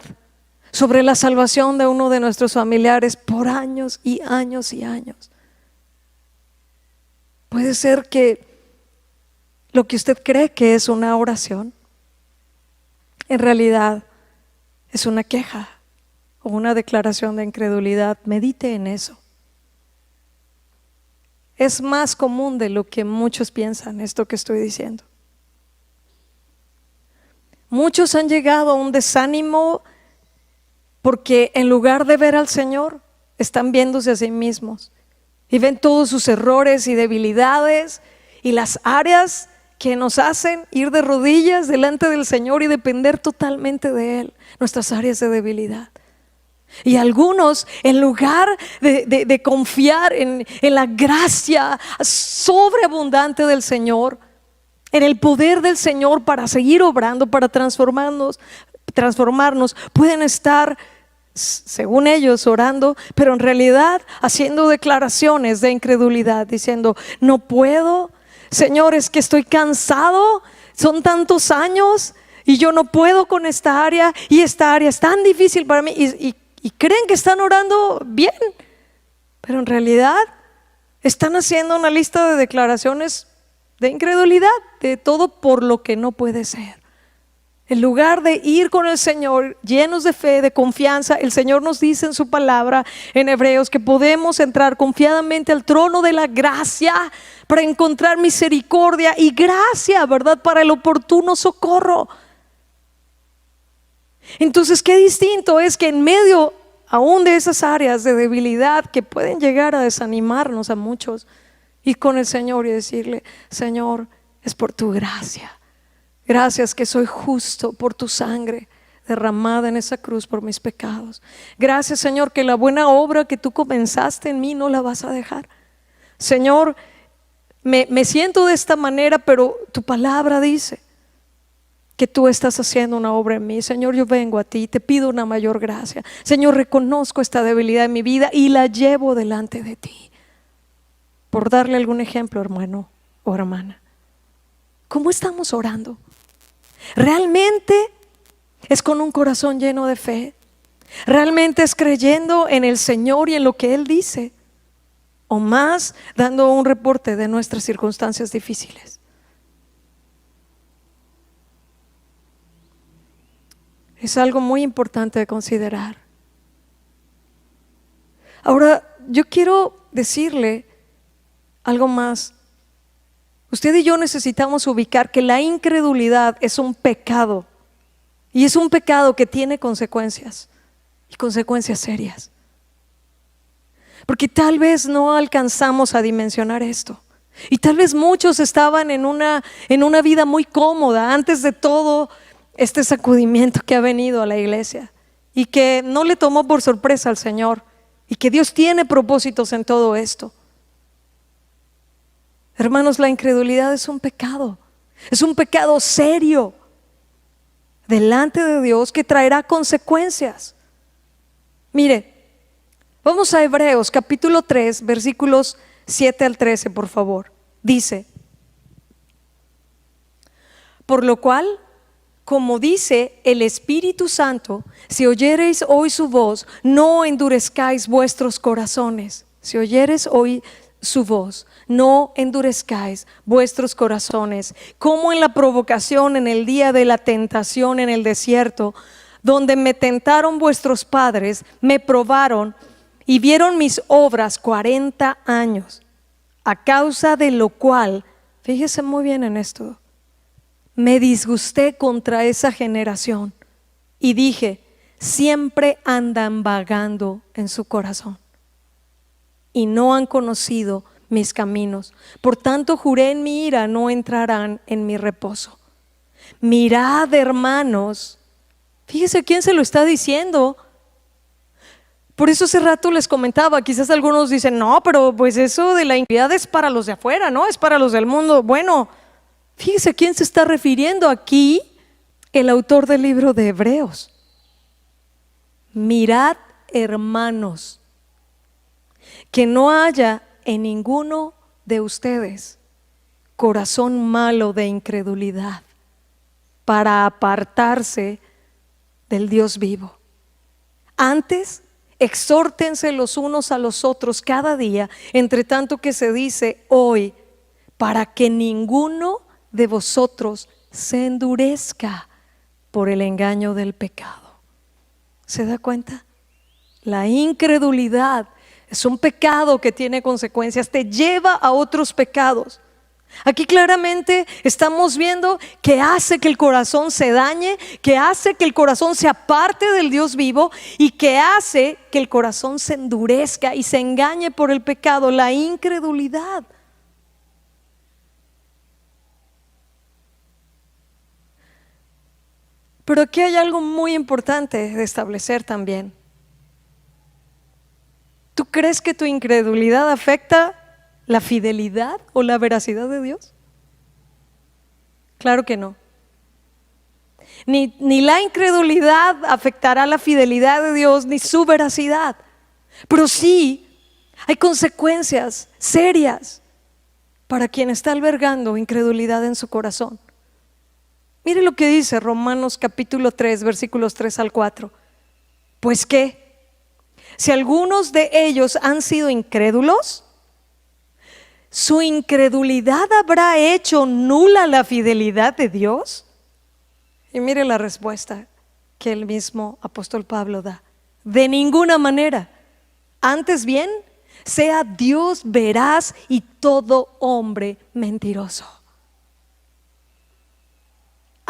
sobre la salvación de uno de nuestros familiares por años y años y años. Puede ser que lo que usted cree que es una oración, en realidad es una queja o una declaración de incredulidad. Medite en eso. Es más común de lo que muchos piensan esto que estoy diciendo. Muchos han llegado a un desánimo porque en lugar de ver al Señor, están viéndose a sí mismos y ven todos sus errores y debilidades y las áreas que nos hacen ir de rodillas delante del Señor y depender totalmente de Él, nuestras áreas de debilidad. Y algunos, en lugar de confiar en la gracia sobreabundante del Señor, en el poder del Señor para seguir obrando, para transformarnos, pueden estar, según ellos, orando, pero en realidad haciendo declaraciones de incredulidad, diciendo: no puedo, Señor, es que estoy cansado, son tantos años y yo no puedo con esta área, y esta área es tan difícil para mí, y creen que están orando bien, pero en realidad están haciendo una lista de declaraciones de incredulidad, de todo por lo que no puede ser. En lugar de ir con el Señor llenos de fe, de confianza, el Señor nos dice en su palabra en Hebreos que podemos entrar confiadamente al trono de la gracia para encontrar misericordia y gracia, ¿verdad?, para el oportuno socorro. Entonces, qué distinto es que en medio aún de esas áreas de debilidad que pueden llegar a desanimarnos a muchos, ir con el Señor y decirle: Señor, es por tu gracia. Gracias que soy justo por tu sangre derramada en esa cruz por mis pecados. Gracias, Señor, que la buena obra que tú comenzaste en mí no la vas a dejar. Señor, me siento de esta manera, pero tu palabra dice que tú estás haciendo una obra en mí. Señor, yo vengo a ti y te pido una mayor gracia. Señor, reconozco esta debilidad en mi vida y la llevo delante de ti. Por darle algún ejemplo, hermano o hermana, ¿cómo estamos orando? ¿Realmente es con un corazón lleno de fe? ¿Realmente es creyendo en el Señor y en lo que Él dice? ¿O más dando un reporte de nuestras circunstancias difíciles? Es algo muy importante de considerar. Ahora, yo quiero decirle algo más. Usted y yo necesitamos ubicar que la incredulidad es un pecado, y es un pecado que tiene consecuencias, y consecuencias serias. Porque tal vez no alcanzamos a dimensionar esto, y tal vez muchos estaban en una vida muy cómoda antes de todo este sacudimiento que ha venido a la iglesia, y que no le tomó por sorpresa al Señor, y que Dios tiene propósitos en todo esto. Hermanos, la incredulidad es un pecado serio delante de Dios que traerá consecuencias. Mire, vamos a Hebreos capítulo 3, versículos 7 al 13, por favor. Dice: por lo cual, como dice el Espíritu Santo, si oyereis hoy su voz, no endurezcáis vuestros corazones. Si oyereis hoy su voz, no endurezcáis vuestros corazones, como en la provocación en el día de la tentación en el desierto, donde me tentaron vuestros padres, me probaron y vieron mis obras 40 años, a causa de lo cual, fíjese muy bien en esto, me disgusté contra esa generación y dije: siempre andan vagando en su corazón y no han conocido mis caminos. Por tanto, juré en mi ira: no entrarán en mi reposo. Mirad, hermanos, fíjese quién se lo está diciendo. Por eso hace rato les comentaba, quizás algunos dicen: no, pero pues eso de la iniquidad es para los de afuera, no es para los del mundo. Bueno, fíjese a quién se está refiriendo aquí el autor del libro de Hebreos. Mirad, hermanos. que no haya en ninguno de ustedes corazón malo de incredulidad para apartarse del Dios vivo. Antes, exhórtense los unos a los otros cada día, entre tanto que se dice hoy, para que ninguno de vosotros se endurezca por el engaño del pecado. ¿Se da cuenta? La incredulidad es un pecado que tiene consecuencias, te lleva a otros pecados. Aquí claramente estamos viendo que hace que el corazón se dañe, que hace que el corazón se aparte del Dios vivo y que hace que el corazón se endurezca y se engañe por el pecado, la incredulidad. Pero aquí hay algo muy importante de establecer también. ¿Tú crees que tu incredulidad afecta la fidelidad o la veracidad de Dios? Claro que no. Ni la incredulidad afectará la fidelidad de Dios ni su veracidad. Pero sí hay consecuencias serias para quien está albergando incredulidad en su corazón. Mire lo que dice Romanos capítulo 3, versículos 3 al 4. Pues ¿qué? Si algunos de ellos han sido incrédulos, ¿su incredulidad habrá hecho nula la fidelidad de Dios? Y mire la respuesta que el mismo apóstol Pablo da. De ninguna manera. Antes bien, sea Dios veraz y todo hombre mentiroso.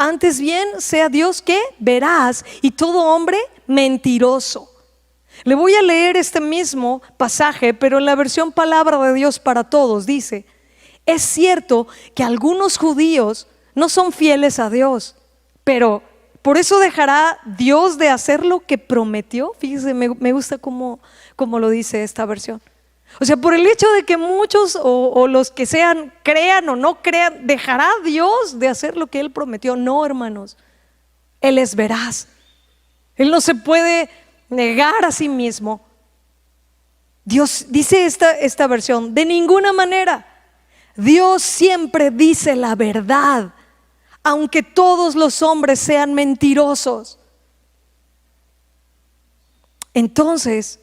Antes bien, sea Dios ¿qué? Veraz y todo hombre mentiroso. Le voy a leer este mismo pasaje, pero en la versión Palabra de Dios para Todos dice: es cierto que algunos judíos no son fieles a Dios, pero ¿por eso dejará Dios de hacer lo que prometió? Fíjese, me gusta cómo lo dice esta versión. O sea, por el hecho de que muchos o los que sean crean o no crean, ¿dejará Dios de hacer lo que Él prometió? No, hermanos, Él es veraz. Él no se puede negar a sí mismo. Dios dice esta versión: de ninguna manera. Dios siempre dice la verdad, aunque todos los hombres sean mentirosos. Entonces,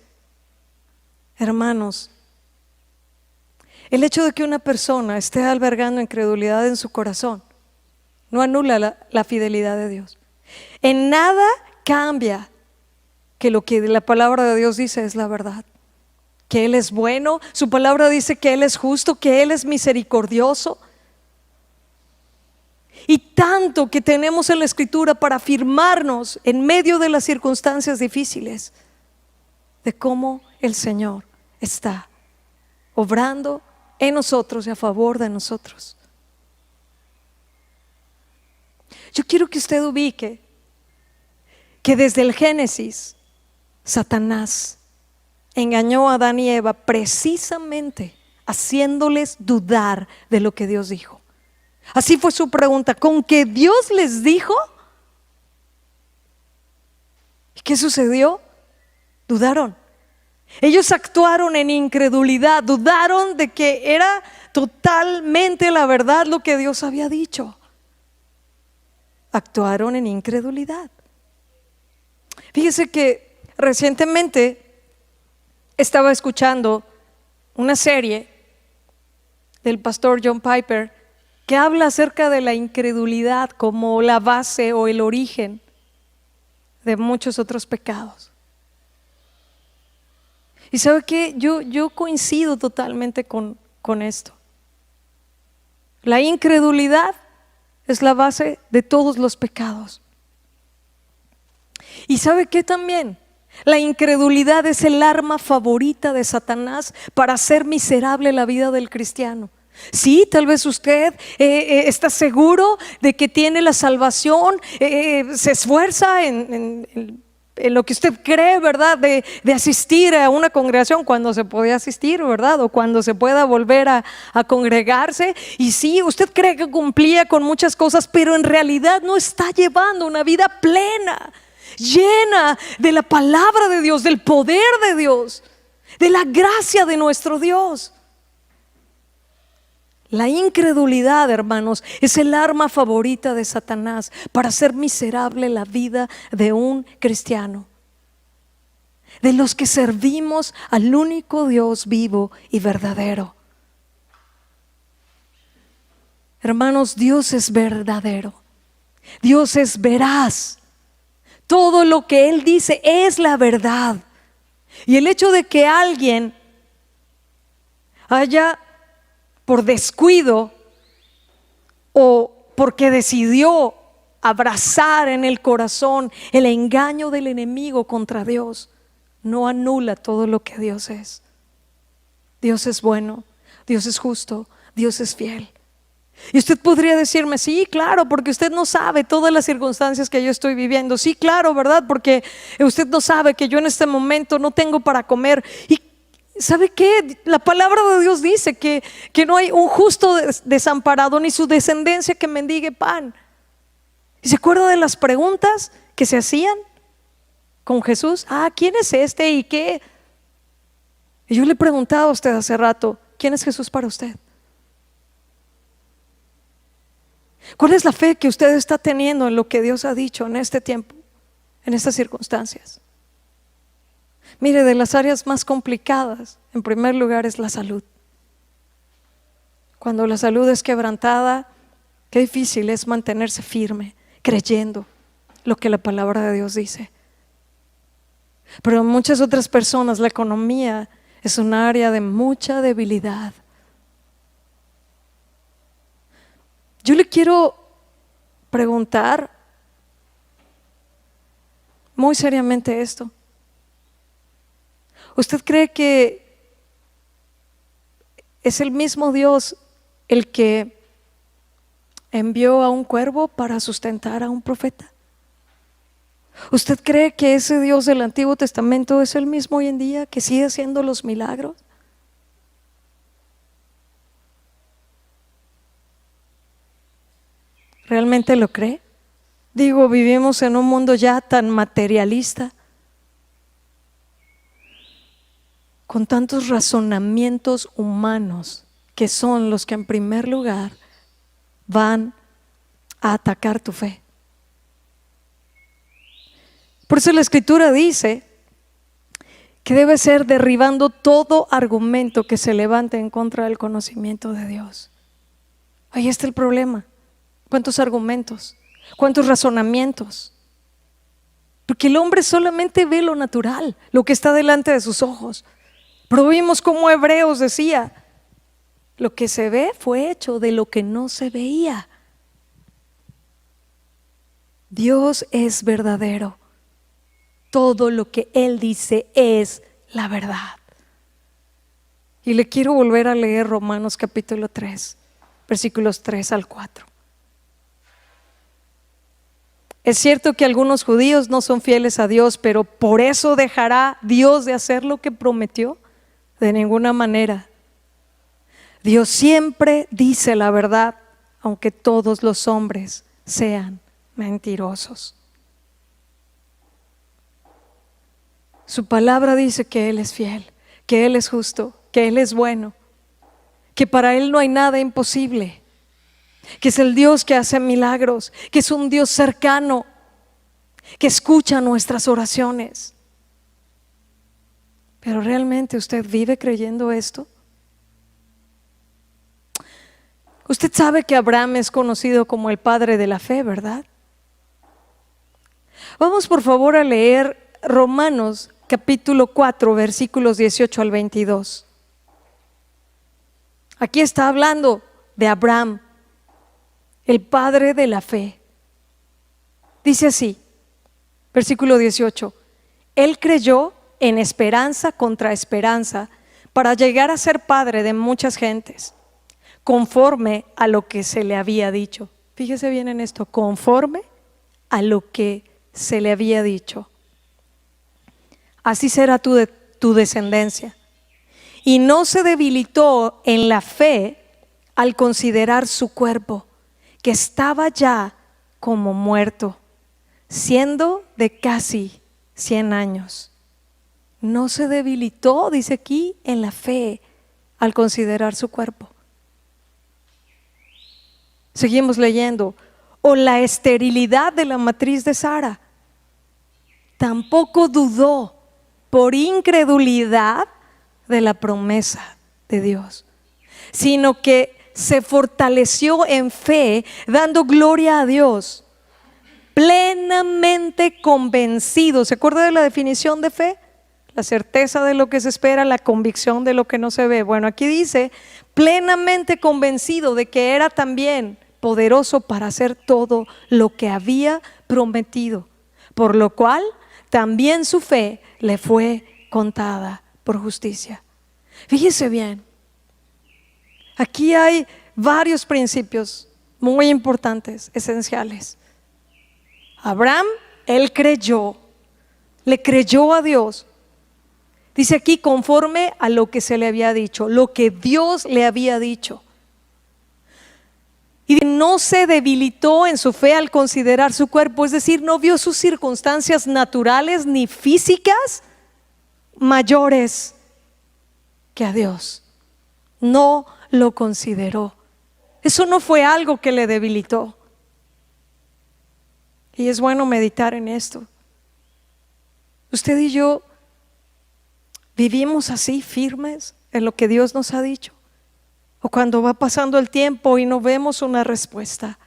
hermanos, el hecho de que una persona esté albergando incredulidad en su corazón no anula la fidelidad de Dios. En nada cambia que lo que la palabra de Dios dice es la verdad. Que Él es bueno, su palabra dice que Él es justo, que Él es misericordioso. Y tanto que tenemos en la Escritura para afirmarnos en medio de las circunstancias difíciles de cómo el Señor está obrando en nosotros y a favor de nosotros. Yo quiero que usted ubique que desde el Génesis Satanás engañó a Adán y Eva precisamente haciéndoles dudar de lo que Dios dijo. Así fue su pregunta: ¿con qué Dios les dijo? ¿Y qué sucedió? Dudaron. Ellos actuaron en incredulidad, dudaron de que era totalmente la verdad lo que Dios había dicho. Actuaron en incredulidad. Fíjese que recientemente estaba escuchando una serie del pastor John Piper que habla acerca de la incredulidad como la base o el origen de muchos otros pecados. Y ¿sabe qué? Yo coincido totalmente con esto. La incredulidad es la base de todos los pecados. ¿Y sabe qué también? La incredulidad es el arma favorita de Satanás para hacer miserable la vida del cristiano. Sí, tal vez usted está seguro de que tiene la salvación, se esfuerza en lo que usted cree, ¿verdad? De asistir a una congregación cuando se podía asistir, ¿verdad? O cuando se pueda volver a congregarse. Y sí, usted cree que cumplía con muchas cosas, pero en realidad no está llevando una vida plena, llena de la palabra de Dios, del poder de Dios. de la gracia de nuestro Dios. La incredulidad, hermanos, es el arma favorita de Satanás para hacer miserable la vida de un cristiano, de los que servimos al único Dios vivo y verdadero. Hermanos, Dios es verdadero, Dios es veraz. Todo lo que Él dice es la verdad. Y el hecho de que alguien haya, por descuido o porque decidió abrazar en el corazón el engaño del enemigo contra Dios, no anula todo lo que Dios es. Dios es bueno, Dios es justo, Dios es fiel. Y usted podría decirme, sí, claro, porque usted no sabe todas las circunstancias que yo estoy viviendo. Sí, claro, ¿verdad? Porque usted no sabe que yo en este momento no tengo para comer. Y ¿sabe qué? La palabra de Dios dice que no hay un justo desamparado, ni su descendencia que mendigue pan. ¿Y se acuerda de las preguntas que se hacían con Jesús? ¿Quién es este y qué? Y yo le preguntaba a usted hace rato, ¿quién es Jesús para usted? ¿Cuál es la fe que usted está teniendo en lo que Dios ha dicho en este tiempo, en estas circunstancias? Mire, de las áreas más complicadas, en primer lugar es la salud. Cuando la salud es quebrantada, qué difícil es mantenerse firme, creyendo lo que la palabra de Dios dice. Pero en muchas otras personas la economía es un área de mucha debilidad. Yo le quiero preguntar muy seriamente esto. ¿Usted cree que es el mismo Dios el que envió a un cuervo para sustentar a un profeta? ¿Usted cree que ese Dios del Antiguo Testamento es el mismo hoy en día, que sigue haciendo los milagros? ¿Realmente lo cree? Digo, vivimos en un mundo ya tan materialista, con tantos razonamientos humanos que son los que en primer lugar van a atacar tu fe. Por eso la Escritura dice que debe ser derribando todo argumento que se levante en contra del conocimiento de Dios. Ahí está el problema. ¿Cuántos argumentos? ¿Cuántos razonamientos? Porque el hombre solamente ve lo natural, lo que está delante de sus ojos. Pero vimos como Hebreos decía, lo que se ve fue hecho de lo que no se veía. Dios es verdadero. Todo lo que Él dice es la verdad. Y le quiero volver a leer Romanos capítulo 3, versículos 3 al 4. Es cierto que algunos judíos no son fieles a Dios, pero ¿por eso dejará Dios de hacer lo que prometió? De ninguna manera. Dios siempre dice la verdad, aunque todos los hombres sean mentirosos. Su palabra dice que Él es fiel, que Él es justo, que Él es bueno, que para Él no hay nada imposible, que es el Dios que hace milagros, que es un Dios cercano, que escucha nuestras oraciones. Pero ¿realmente usted vive creyendo esto? Usted sabe que Abraham es conocido como el padre de la fe, ¿verdad? Vamos por favor a leer Romanos capítulo 4, versículos 18 al 22. Aquí está hablando de Abraham, el padre de la fe. Dice así, versículo 18: Él creyó en esperanza contra esperanza para llegar a ser padre de muchas gentes, conforme a lo que se le había dicho. Fíjese bien en esto, conforme a lo que se le había dicho. Así será tu descendencia. Y no se debilitó en la fe al considerar su cuerpo, que estaba ya como muerto, siendo de casi 100 años. no se debilitó, dice aquí, en la fe al considerar su cuerpo. Seguimos leyendo. O la esterilidad de la matriz de Sara. Tampoco dudó por incredulidad de la promesa de Dios, sino que se fortaleció en fe, dando gloria a Dios, plenamente convencido. ¿Se acuerda de la definición de fe? La certeza de lo que se espera, la convicción de lo que no se ve. Bueno, aquí dice, plenamente convencido de que era también poderoso para hacer todo lo que había prometido, por lo cual también su fe le fue contada por justicia. Fíjese bien, aquí hay varios principios muy importantes, esenciales. Abraham, él creyó, le creyó a Dios. Dice aquí, conforme a lo que se le había dicho, lo que Dios le había dicho. Y no se debilitó en su fe al considerar su cuerpo, es decir, no vio sus circunstancias naturales ni físicas mayores que a Dios. No lo consideró. Eso no fue algo que le debilitó. Y es bueno meditar en esto. Usted y yo vivimos así, firmes en lo que Dios nos ha dicho. O cuando va pasando el tiempo y no vemos una respuesta,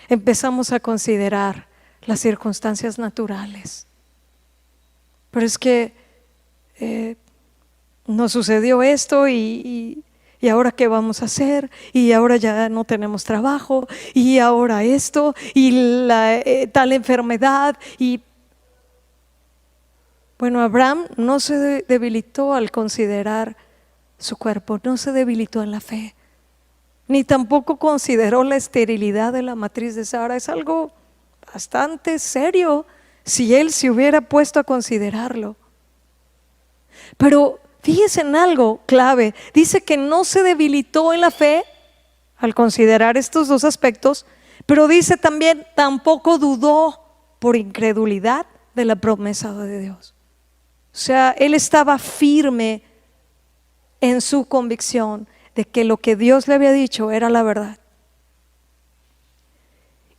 empezamos a considerar las circunstancias naturales. Pero es que nos sucedió esto y ahora qué vamos a hacer, y ahora ya no tenemos trabajo, y ahora esto, y tal enfermedad. Y bueno, Abraham no se debilitó al considerar su cuerpo, no se debilitó en la fe, ni tampoco consideró la esterilidad de la matriz de Sara. Es algo bastante serio si él se hubiera puesto a considerarlo. Pero fíjese en algo clave, dice que no se debilitó en la fe al considerar estos dos aspectos, pero dice también tampoco dudó por incredulidad de la promesa de Dios. O sea, él estaba firme en su convicción de que lo que Dios le había dicho era la verdad.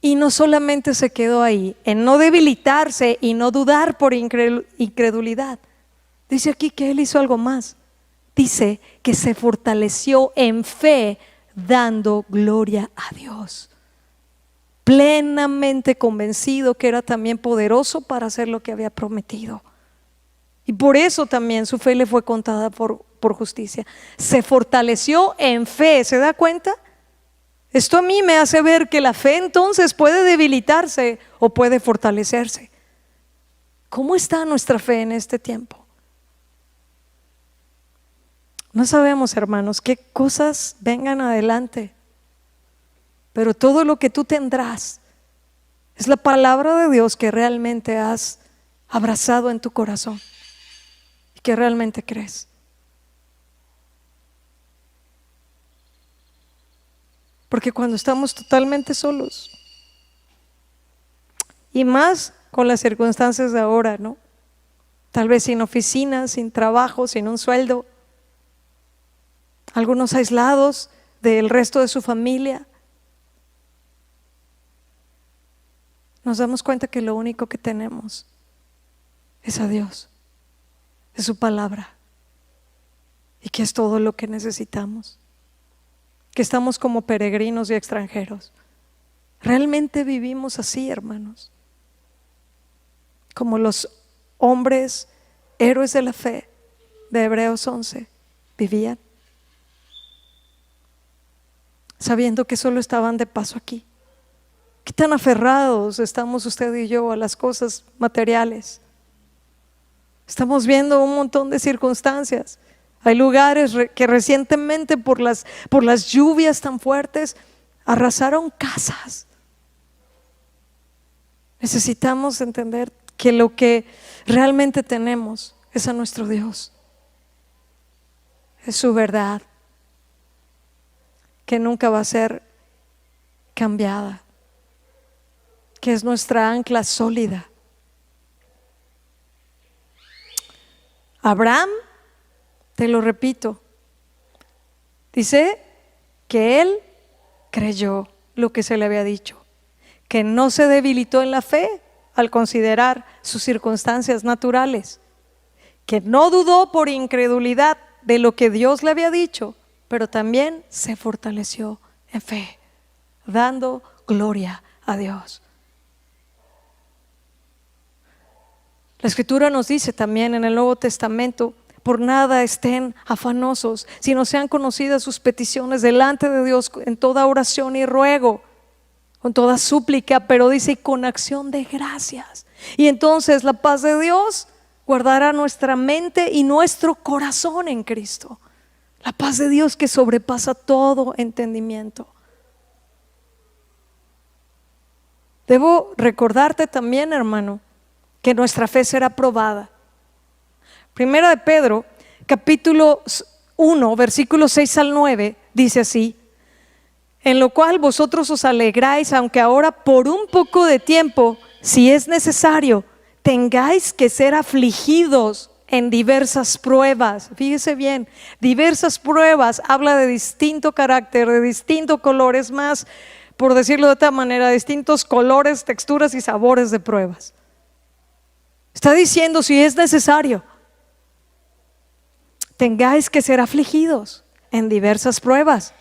Y no solamente se quedó ahí, en no debilitarse y no dudar por incredulidad. Dice aquí que él hizo algo más. Dice que se fortaleció en fe, dando gloria a Dios, plenamente convencido que era también poderoso para hacer lo que había prometido. Y por eso también su fe le fue contada por justicia. Se fortaleció en fe, ¿se da cuenta? Esto a mí me hace ver que la fe entonces puede debilitarse o puede fortalecerse. ¿Cómo está nuestra fe en este tiempo? No sabemos, hermanos, qué cosas vengan adelante, pero todo lo que tú tendrás es la palabra de Dios que realmente has abrazado en tu corazón y que realmente crees. Porque cuando estamos totalmente solos, y más con las circunstancias de ahora, ¿no? Tal vez sin oficina, sin trabajo, sin un sueldo, algunos aislados del resto de su familia, nos damos cuenta que lo único que tenemos es a Dios, es su palabra, y que es todo lo que necesitamos, que estamos como peregrinos y extranjeros. Realmente vivimos así, hermanos, como los hombres héroes de la fe de Hebreos 11 vivían, sabiendo que solo estaban de paso aquí. ¿Qué tan aferrados estamos usted y yo a las cosas materiales? Estamos viendo un montón de circunstancias. Hay lugares que recientemente por las lluvias tan fuertes arrasaron casas. Necesitamos entender que lo que realmente tenemos es a nuestro Dios, es su verdad, que nunca va a ser cambiada, que es nuestra ancla sólida. Abraham, te lo repito, dice que él creyó lo que se le había dicho, que no se debilitó en la fe al considerar sus circunstancias naturales, que no dudó por incredulidad de lo que Dios le había dicho, pero también se fortaleció en fe, dando gloria a Dios. La Escritura nos dice también en el Nuevo Testamento: por nada estén afanosos, sino sean conocidas sus peticiones delante de Dios en toda oración y ruego, con toda súplica, pero dice con acción de gracias. Y entonces la paz de Dios guardará nuestra mente y nuestro corazón en Cristo. La paz de Dios que sobrepasa todo entendimiento. Debo recordarte también, hermano, que nuestra fe será probada. Primera de Pedro, capítulo 1, versículos 6 al 9, dice así: en lo cual vosotros os alegráis, aunque ahora por un poco de tiempo, si es necesario, tengáis que ser afligidos en diversas pruebas. Fíjese bien, diversas pruebas habla de distinto carácter, de distinto color, es más, por decirlo de otra manera, distintos colores, texturas y sabores de pruebas. Está diciendo si es necesario, tengáis que ser afligidos en diversas pruebas.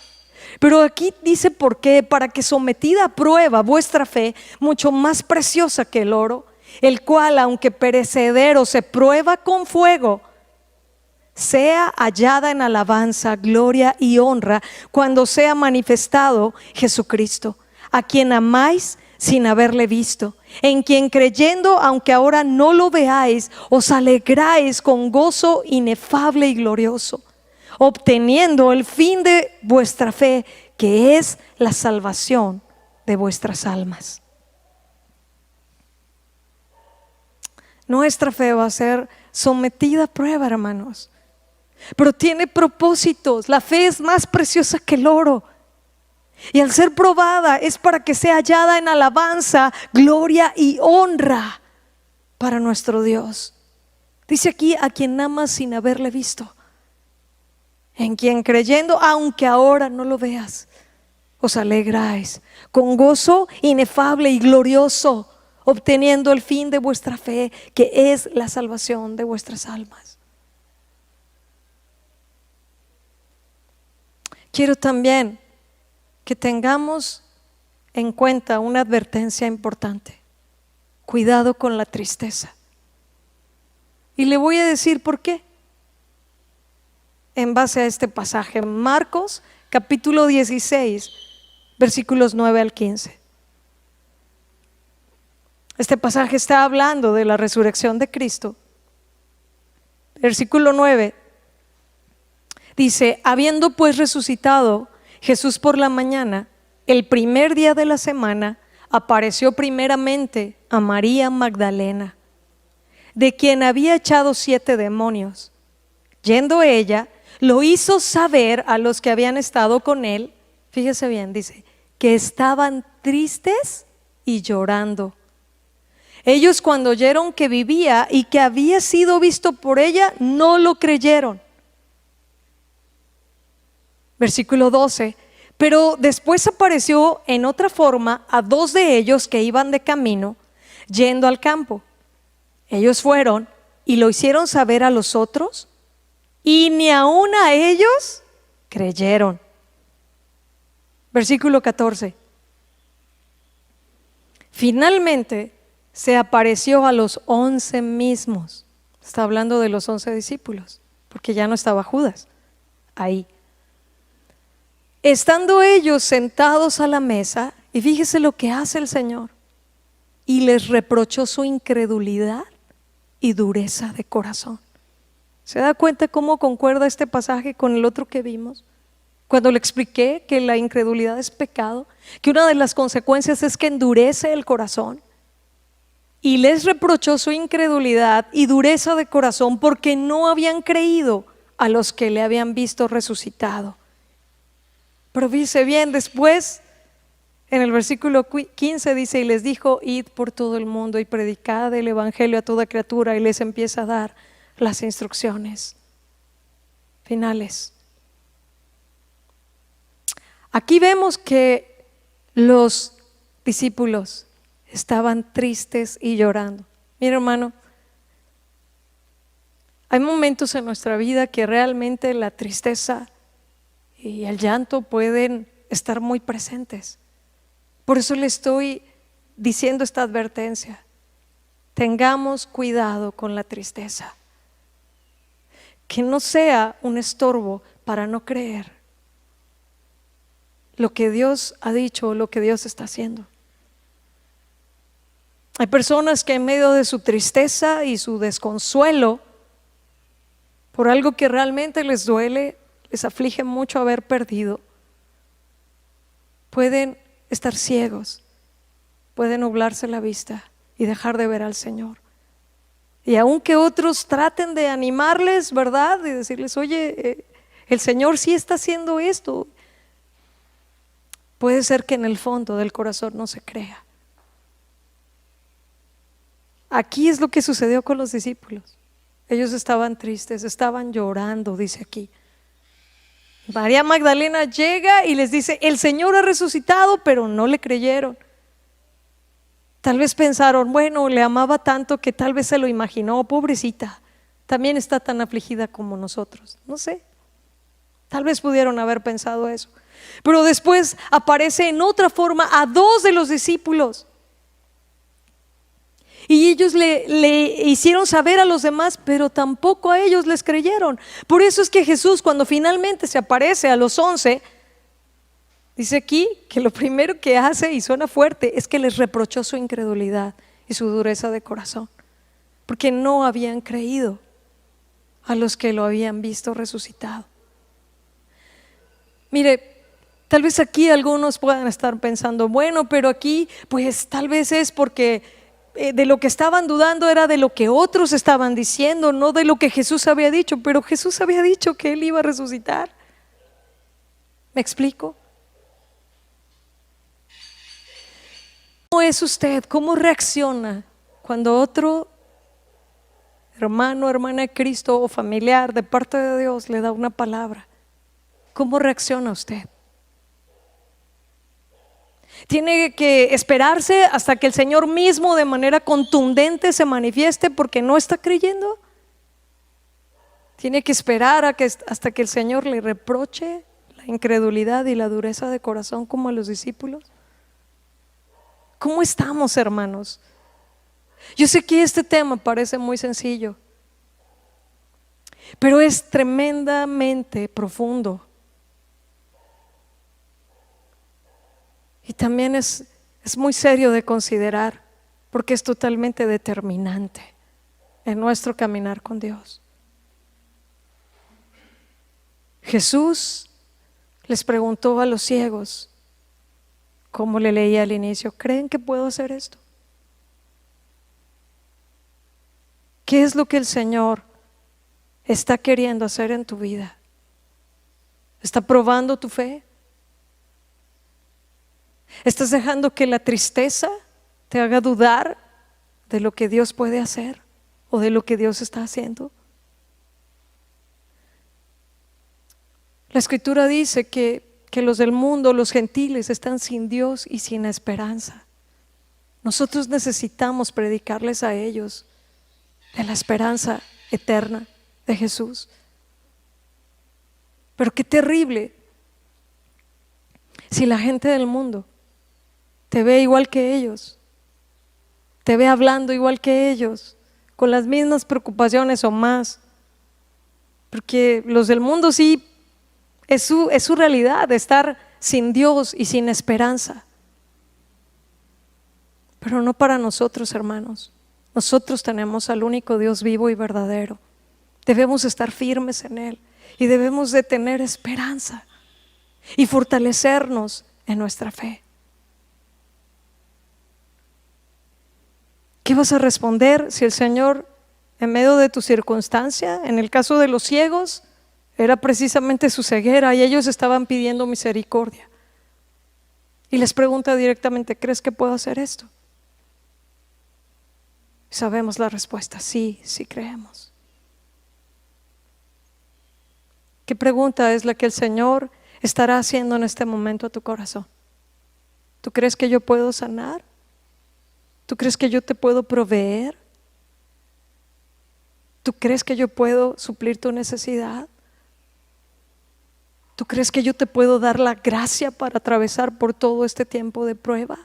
Pero aquí dice por qué: para que sometida a prueba vuestra fe, mucho más preciosa que el oro, el cual aunque perecedero se prueba con fuego, sea hallada en alabanza, gloria y honra cuando sea manifestado Jesucristo, a quien amáis sin haberle visto, en quien creyendo, aunque ahora no lo veáis, os alegráis con gozo inefable y glorioso, obteniendo el fin de vuestra fe, que es la salvación de vuestras almas. Nuestra fe va a ser sometida a prueba, hermanos, pero tiene propósitos. La fe es más preciosa que el oro, y al ser probada es para que sea hallada en alabanza, gloria y honra para nuestro Dios. Dice aquí: a quien amas sin haberle visto, en quien creyendo, aunque ahora no lo veas, os alegráis con gozo inefable y glorioso, obteniendo el fin de vuestra fe, que es la salvación de vuestras almas. Quiero también que tengamos en cuenta una advertencia importante: cuidado con la tristeza. Y le voy a decir por qué, en base a este pasaje, Marcos capítulo 16, versículos 9 al 15. Este pasaje está hablando de la resurrección de Cristo. Versículo 9 dice: habiendo pues resucitado Jesús por la mañana, el primer día de la semana, apareció primeramente a María Magdalena, de quien había echado 7 demonios. Yendo ella, lo hizo saber a los que habían estado con él. Fíjese bien, dice que estaban tristes y llorando. Ellos, cuando oyeron que vivía y que había sido visto por ella, no lo creyeron. Versículo 12: pero después apareció en otra forma a 2 de ellos que iban de camino, yendo al campo. Ellos fueron y lo hicieron saber a los otros, y ni aun a ellos creyeron. Versículo 14: finalmente se apareció a los 11 mismos. Está hablando de los 11 discípulos, porque ya no estaba Judas ahí. Estando ellos sentados a la mesa, y fíjese lo que hace el Señor, y les reprochó su incredulidad y dureza de corazón. ¿Se da cuenta cómo concuerda este pasaje con el otro que vimos? Cuando le expliqué que la incredulidad es pecado, que una de las consecuencias es que endurece el corazón. Y les reprochó su incredulidad y dureza de corazón porque no habían creído a los que le habían visto resucitado. Pero dice bien, después en el versículo 15 dice: y les dijo: id por todo el mundo y predicad el evangelio a toda criatura. Y les empieza a dar las instrucciones finales. Aquí vemos que los discípulos estaban tristes y llorando. Mira, hermano, hay momentos en nuestra vida que realmente la tristeza y el llanto pueden estar muy presentes. Por eso le estoy diciendo esta advertencia: tengamos cuidado con la tristeza, que no sea un estorbo para no creer lo que Dios ha dicho o lo que Dios está haciendo. Hay personas que en medio de su tristeza y su desconsuelo por algo que realmente les duele, les aflige mucho haber perdido, pueden estar ciegos, pueden nublarse la vista y dejar de ver al Señor. Y aunque otros traten de animarles, ¿verdad? Y decirles, oye, el Señor sí está haciendo esto, puede ser que en el fondo del corazón no se crea. Aquí es lo que sucedió con los discípulos. Ellos estaban tristes, estaban llorando, dice aquí. María Magdalena llega y les dice, el Señor ha resucitado, pero no le creyeron. Tal vez pensaron, bueno, le amaba tanto que tal vez se lo imaginó, pobrecita, también está tan afligida como nosotros. No sé, tal vez pudieron haber pensado eso. Pero después aparece en otra forma a dos de los discípulos. Y ellos le hicieron saber a los demás, pero tampoco a ellos les creyeron. Por eso es que Jesús, cuando finalmente se aparece a los 11, dice aquí que lo primero que hace, y suena fuerte, es que les reprochó su incredulidad y su dureza de corazón, porque no habían creído a los que lo habían visto resucitado. Mire, tal vez aquí algunos puedan estar pensando, bueno, pero aquí pues tal vez es porque de lo que estaban dudando era de lo que otros estaban diciendo, no de lo que Jesús había dicho. Pero Jesús había dicho que Él iba a resucitar. ¿Me explico? ¿Cómo es usted? ¿Cómo reacciona cuando otro hermano, hermana de Cristo o familiar de parte de Dios le da una palabra? ¿Cómo reacciona usted? Tiene que esperarse hasta que el Señor mismo de manera contundente se manifieste porque no está creyendo. Tiene que esperar hasta que el Señor le reproche la incredulidad y la dureza de corazón como a los discípulos. ¿Cómo estamos, hermanos? Yo sé que este tema parece muy sencillo, pero es tremendamente profundo. Y también es muy serio de considerar, porque es totalmente determinante en nuestro caminar con Dios. Jesús les preguntó a los ciegos, como le leía al inicio, ¿creen que puedo hacer esto? ¿Qué es lo que el Señor está queriendo hacer en tu vida? ¿Está probando tu fe? ¿Estás dejando que la tristeza te haga dudar de lo que Dios puede hacer o de lo que Dios está haciendo? La Escritura dice que los del mundo, los gentiles, están sin Dios y sin esperanza. Nosotros necesitamos predicarles a ellos de la esperanza eterna de Jesús. Pero qué terrible si la gente del mundo te ve igual que ellos, te ve hablando igual que ellos, con las mismas preocupaciones o más, porque los del mundo sí es su realidad, estar sin Dios y sin esperanza. Pero no para nosotros, hermanos. Nosotros tenemos al único Dios vivo y verdadero. Debemos estar firmes en Él y debemos de tener esperanza y fortalecernos en nuestra fe. ¿Qué vas a responder si el Señor, en medio de tu circunstancia, en el caso de los ciegos, era precisamente su ceguera y ellos estaban pidiendo misericordia? Y les pregunta directamente, ¿crees que puedo hacer esto? Y sabemos la respuesta, sí, sí creemos. ¿Qué pregunta es la que el Señor estará haciendo en este momento a tu corazón? ¿Tú crees que yo puedo sanar? ¿Tú crees que yo te puedo proveer? ¿Tú crees que yo puedo suplir tu necesidad? ¿Tú crees que yo te puedo dar la gracia para atravesar por todo este tiempo de prueba?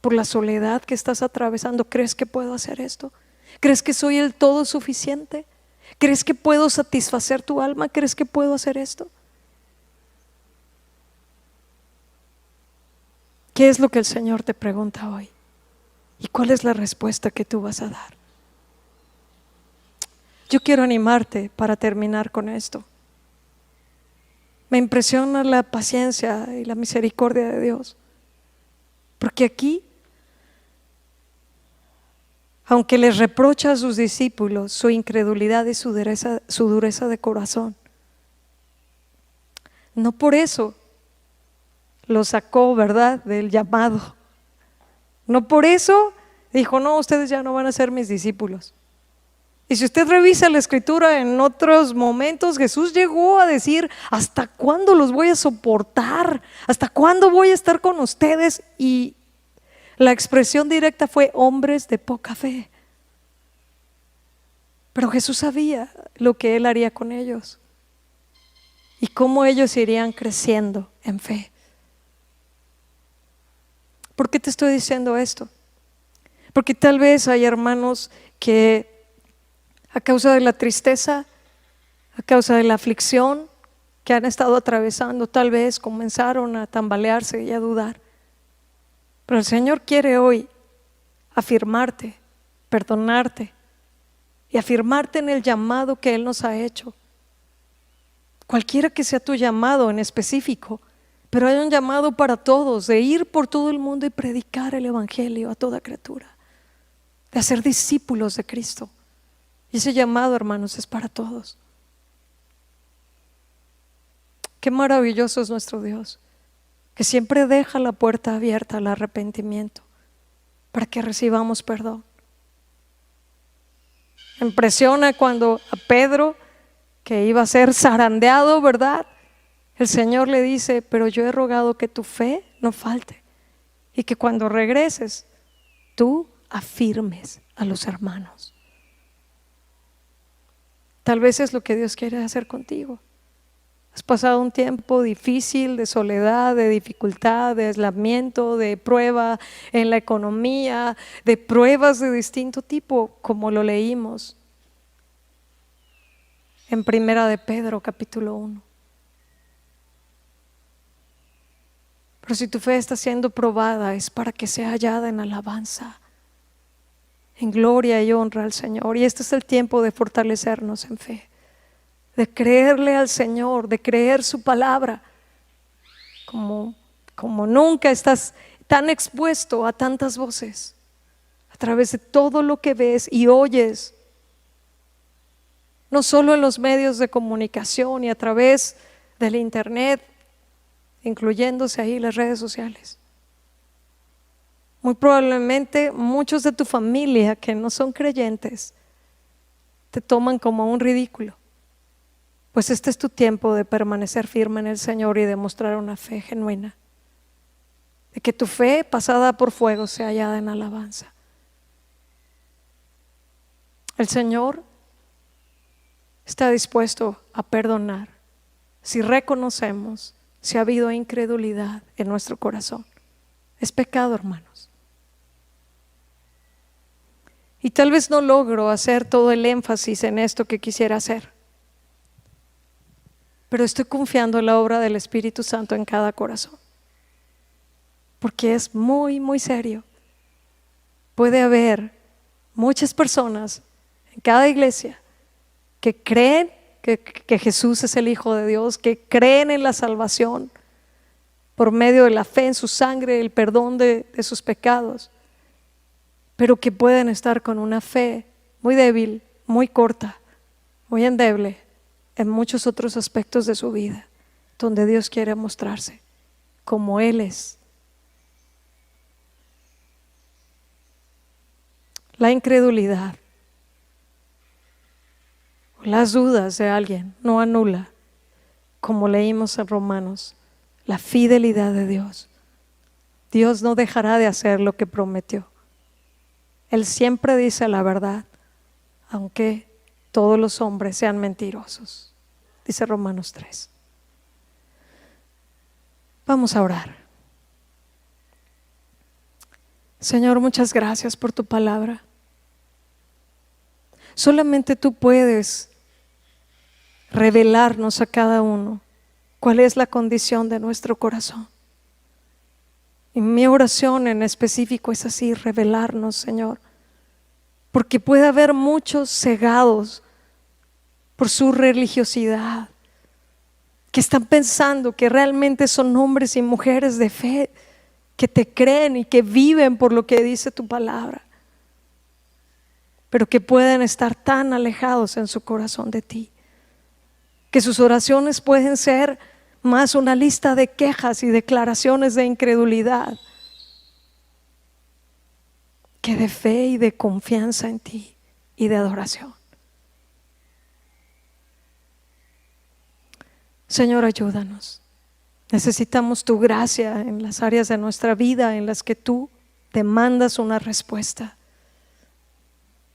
¿Por la soledad que estás atravesando? ¿Crees que puedo hacer esto? ¿Crees que soy el todo suficiente? ¿Crees que puedo satisfacer tu alma? ¿Crees que puedo hacer esto? ¿Qué es lo que el Señor te pregunta hoy? ¿Y cuál es la respuesta que tú vas a dar? Yo quiero animarte para terminar con esto. Me impresiona la paciencia y la misericordia de Dios. Porque aquí, aunque les reprocha a sus discípulos su incredulidad y su dureza de corazón, no por eso lo sacó, ¿verdad?, del llamado. No por eso dijo, no, ustedes ya no van a ser mis discípulos. Y si usted revisa la escritura en otros momentos, Jesús llegó a decir, ¿hasta cuándo los voy a soportar? ¿Hasta cuándo voy a estar con ustedes? Y la expresión directa fue, hombres de poca fe. Pero Jesús sabía lo que Él haría con ellos y cómo ellos irían creciendo en fe. ¿Por qué te estoy diciendo esto? Porque tal vez hay hermanos que a causa de la tristeza, a causa de la aflicción que han estado atravesando, tal vez comenzaron a tambalearse y a dudar. Pero el Señor quiere hoy afirmarte, perdonarte y afirmarte en el llamado que Él nos ha hecho. Cualquiera que sea tu llamado en específico, pero hay un llamado para todos, de ir por todo el mundo y predicar el evangelio a toda criatura, de hacer discípulos de Cristo. Y ese llamado, hermanos, es para todos. Qué maravilloso es nuestro Dios, que siempre deja la puerta abierta al arrepentimiento para que recibamos perdón. Me impresiona cuando a Pedro, que iba a ser zarandeado, ¿verdad?, el Señor le dice, pero yo he rogado que tu fe no falte y que cuando regreses tú afirmes a los hermanos. Tal vez es lo que Dios quiere hacer contigo. Has pasado un tiempo difícil de soledad, de dificultad, de aislamiento, de prueba en la economía, de pruebas de distinto tipo, como lo leímos en Primera de Pedro, capítulo 1. Pero si tu fe está siendo probada, es para que sea hallada en alabanza, en gloria y honra al Señor. Y este es el tiempo de fortalecernos en fe, de creerle al Señor, de creer su palabra. Como nunca estás tan expuesto a tantas voces, a través de todo lo que ves y oyes, no solo en los medios de comunicación y a través del internet, incluyéndose ahí las redes sociales. Muy probablemente muchos de tu familia que no son creyentes te toman como un ridículo. Pues este es tu tiempo de permanecer firme en el Señor y demostrar una fe genuina, de que tu fe pasada por fuego sea hallada en alabanza. El Señor está dispuesto a perdonar si reconocemos si ha habido incredulidad en nuestro corazón. Es pecado, hermanos. Y tal vez no logro hacer todo el énfasis en esto que quisiera hacer, pero estoy confiando en la obra del Espíritu Santo en cada corazón, porque es muy, muy serio. Puede haber muchas personas en cada iglesia que creen que Jesús es el Hijo de Dios, que creen en la salvación por medio de la fe en su sangre, el perdón de sus pecados, pero que pueden estar con una fe muy débil, muy corta, muy endeble en muchos otros aspectos de su vida, donde Dios quiere mostrarse como Él es. La incredulidad, las dudas de alguien no anula como leímos en Romanos, la fidelidad de Dios. Dios no dejará de hacer lo que prometió. Él siempre dice la verdad, aunque todos los hombres sean mentirosos, dice Romanos 3. Vamos a orar. Señor, muchas gracias por tu palabra. Solamente tú puedes revelarnos a cada uno cuál es la condición de nuestro corazón. Y mi oración en específico es así, revelarnos, Señor, porque puede haber muchos cegados por su religiosidad, que están pensando que realmente son hombres y mujeres de fe, que te creen y que viven por lo que dice tu palabra, pero que pueden estar tan alejados en su corazón de ti, que sus oraciones pueden ser más una lista de quejas y declaraciones de incredulidad que de fe y de confianza en ti y de adoración. Señor, ayúdanos. Necesitamos tu gracia en las áreas de nuestra vida en las que tú demandas una respuesta,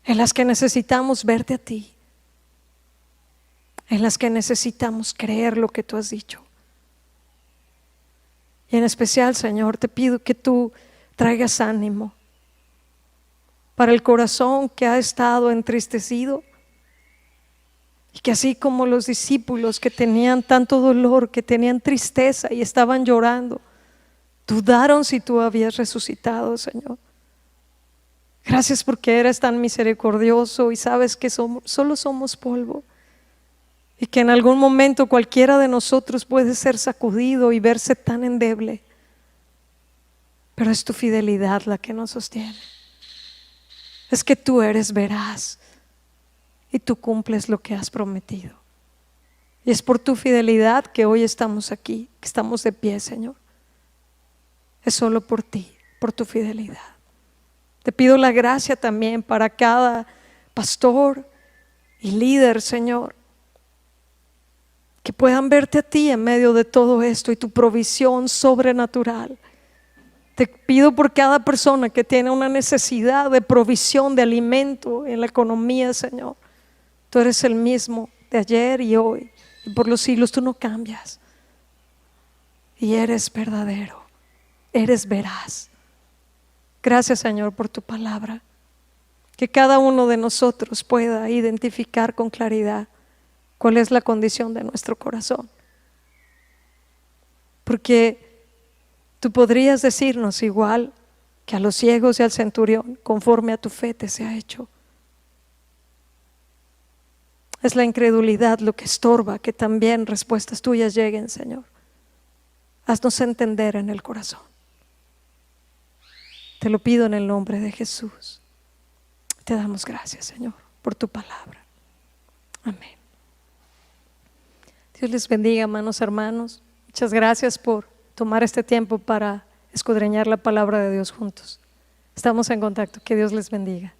en las que necesitamos verte a ti, en las que necesitamos creer lo que tú has dicho. Y en especial, Señor, te pido que tú traigas ánimo para el corazón que ha estado entristecido, y que así como los discípulos que tenían tanto dolor, que tenían tristeza y estaban llorando, dudaron si tú habías resucitado, Señor. Gracias porque eres tan misericordioso y sabes que solo somos polvo, y que en algún momento cualquiera de nosotros puede ser sacudido y verse tan endeble, pero es tu fidelidad la que nos sostiene. Es que tú eres veraz y tú cumples lo que has prometido, y es por tu fidelidad que hoy estamos aquí, que estamos de pie, Señor. Es solo por ti, por tu fidelidad. Te pido la gracia también para cada pastor y líder, Señor, que puedan verte a ti en medio de todo esto y tu provisión sobrenatural. Te pido por cada persona que tiene una necesidad de provisión de alimento en la economía, Señor. Tú eres el mismo de ayer y hoy y por los siglos. Tú no cambias y eres verdadero, eres veraz. Gracias, Señor, por tu palabra. Que cada uno de nosotros pueda identificar con claridad cuál es la condición de nuestro corazón, porque tú podrías decirnos igual que a los ciegos y al centurión: conforme a tu fe te sea hecho. Es la incredulidad lo que estorba que también respuestas tuyas lleguen, Señor. Haznos entender en el corazón. Te lo pido en el nombre de Jesús. Te damos gracias, Señor, por tu palabra. Amén. Dios les bendiga, hermanos. Muchas gracias por tomar este tiempo para escudriñar la palabra de Dios juntos. Estamos en contacto. Que Dios les bendiga.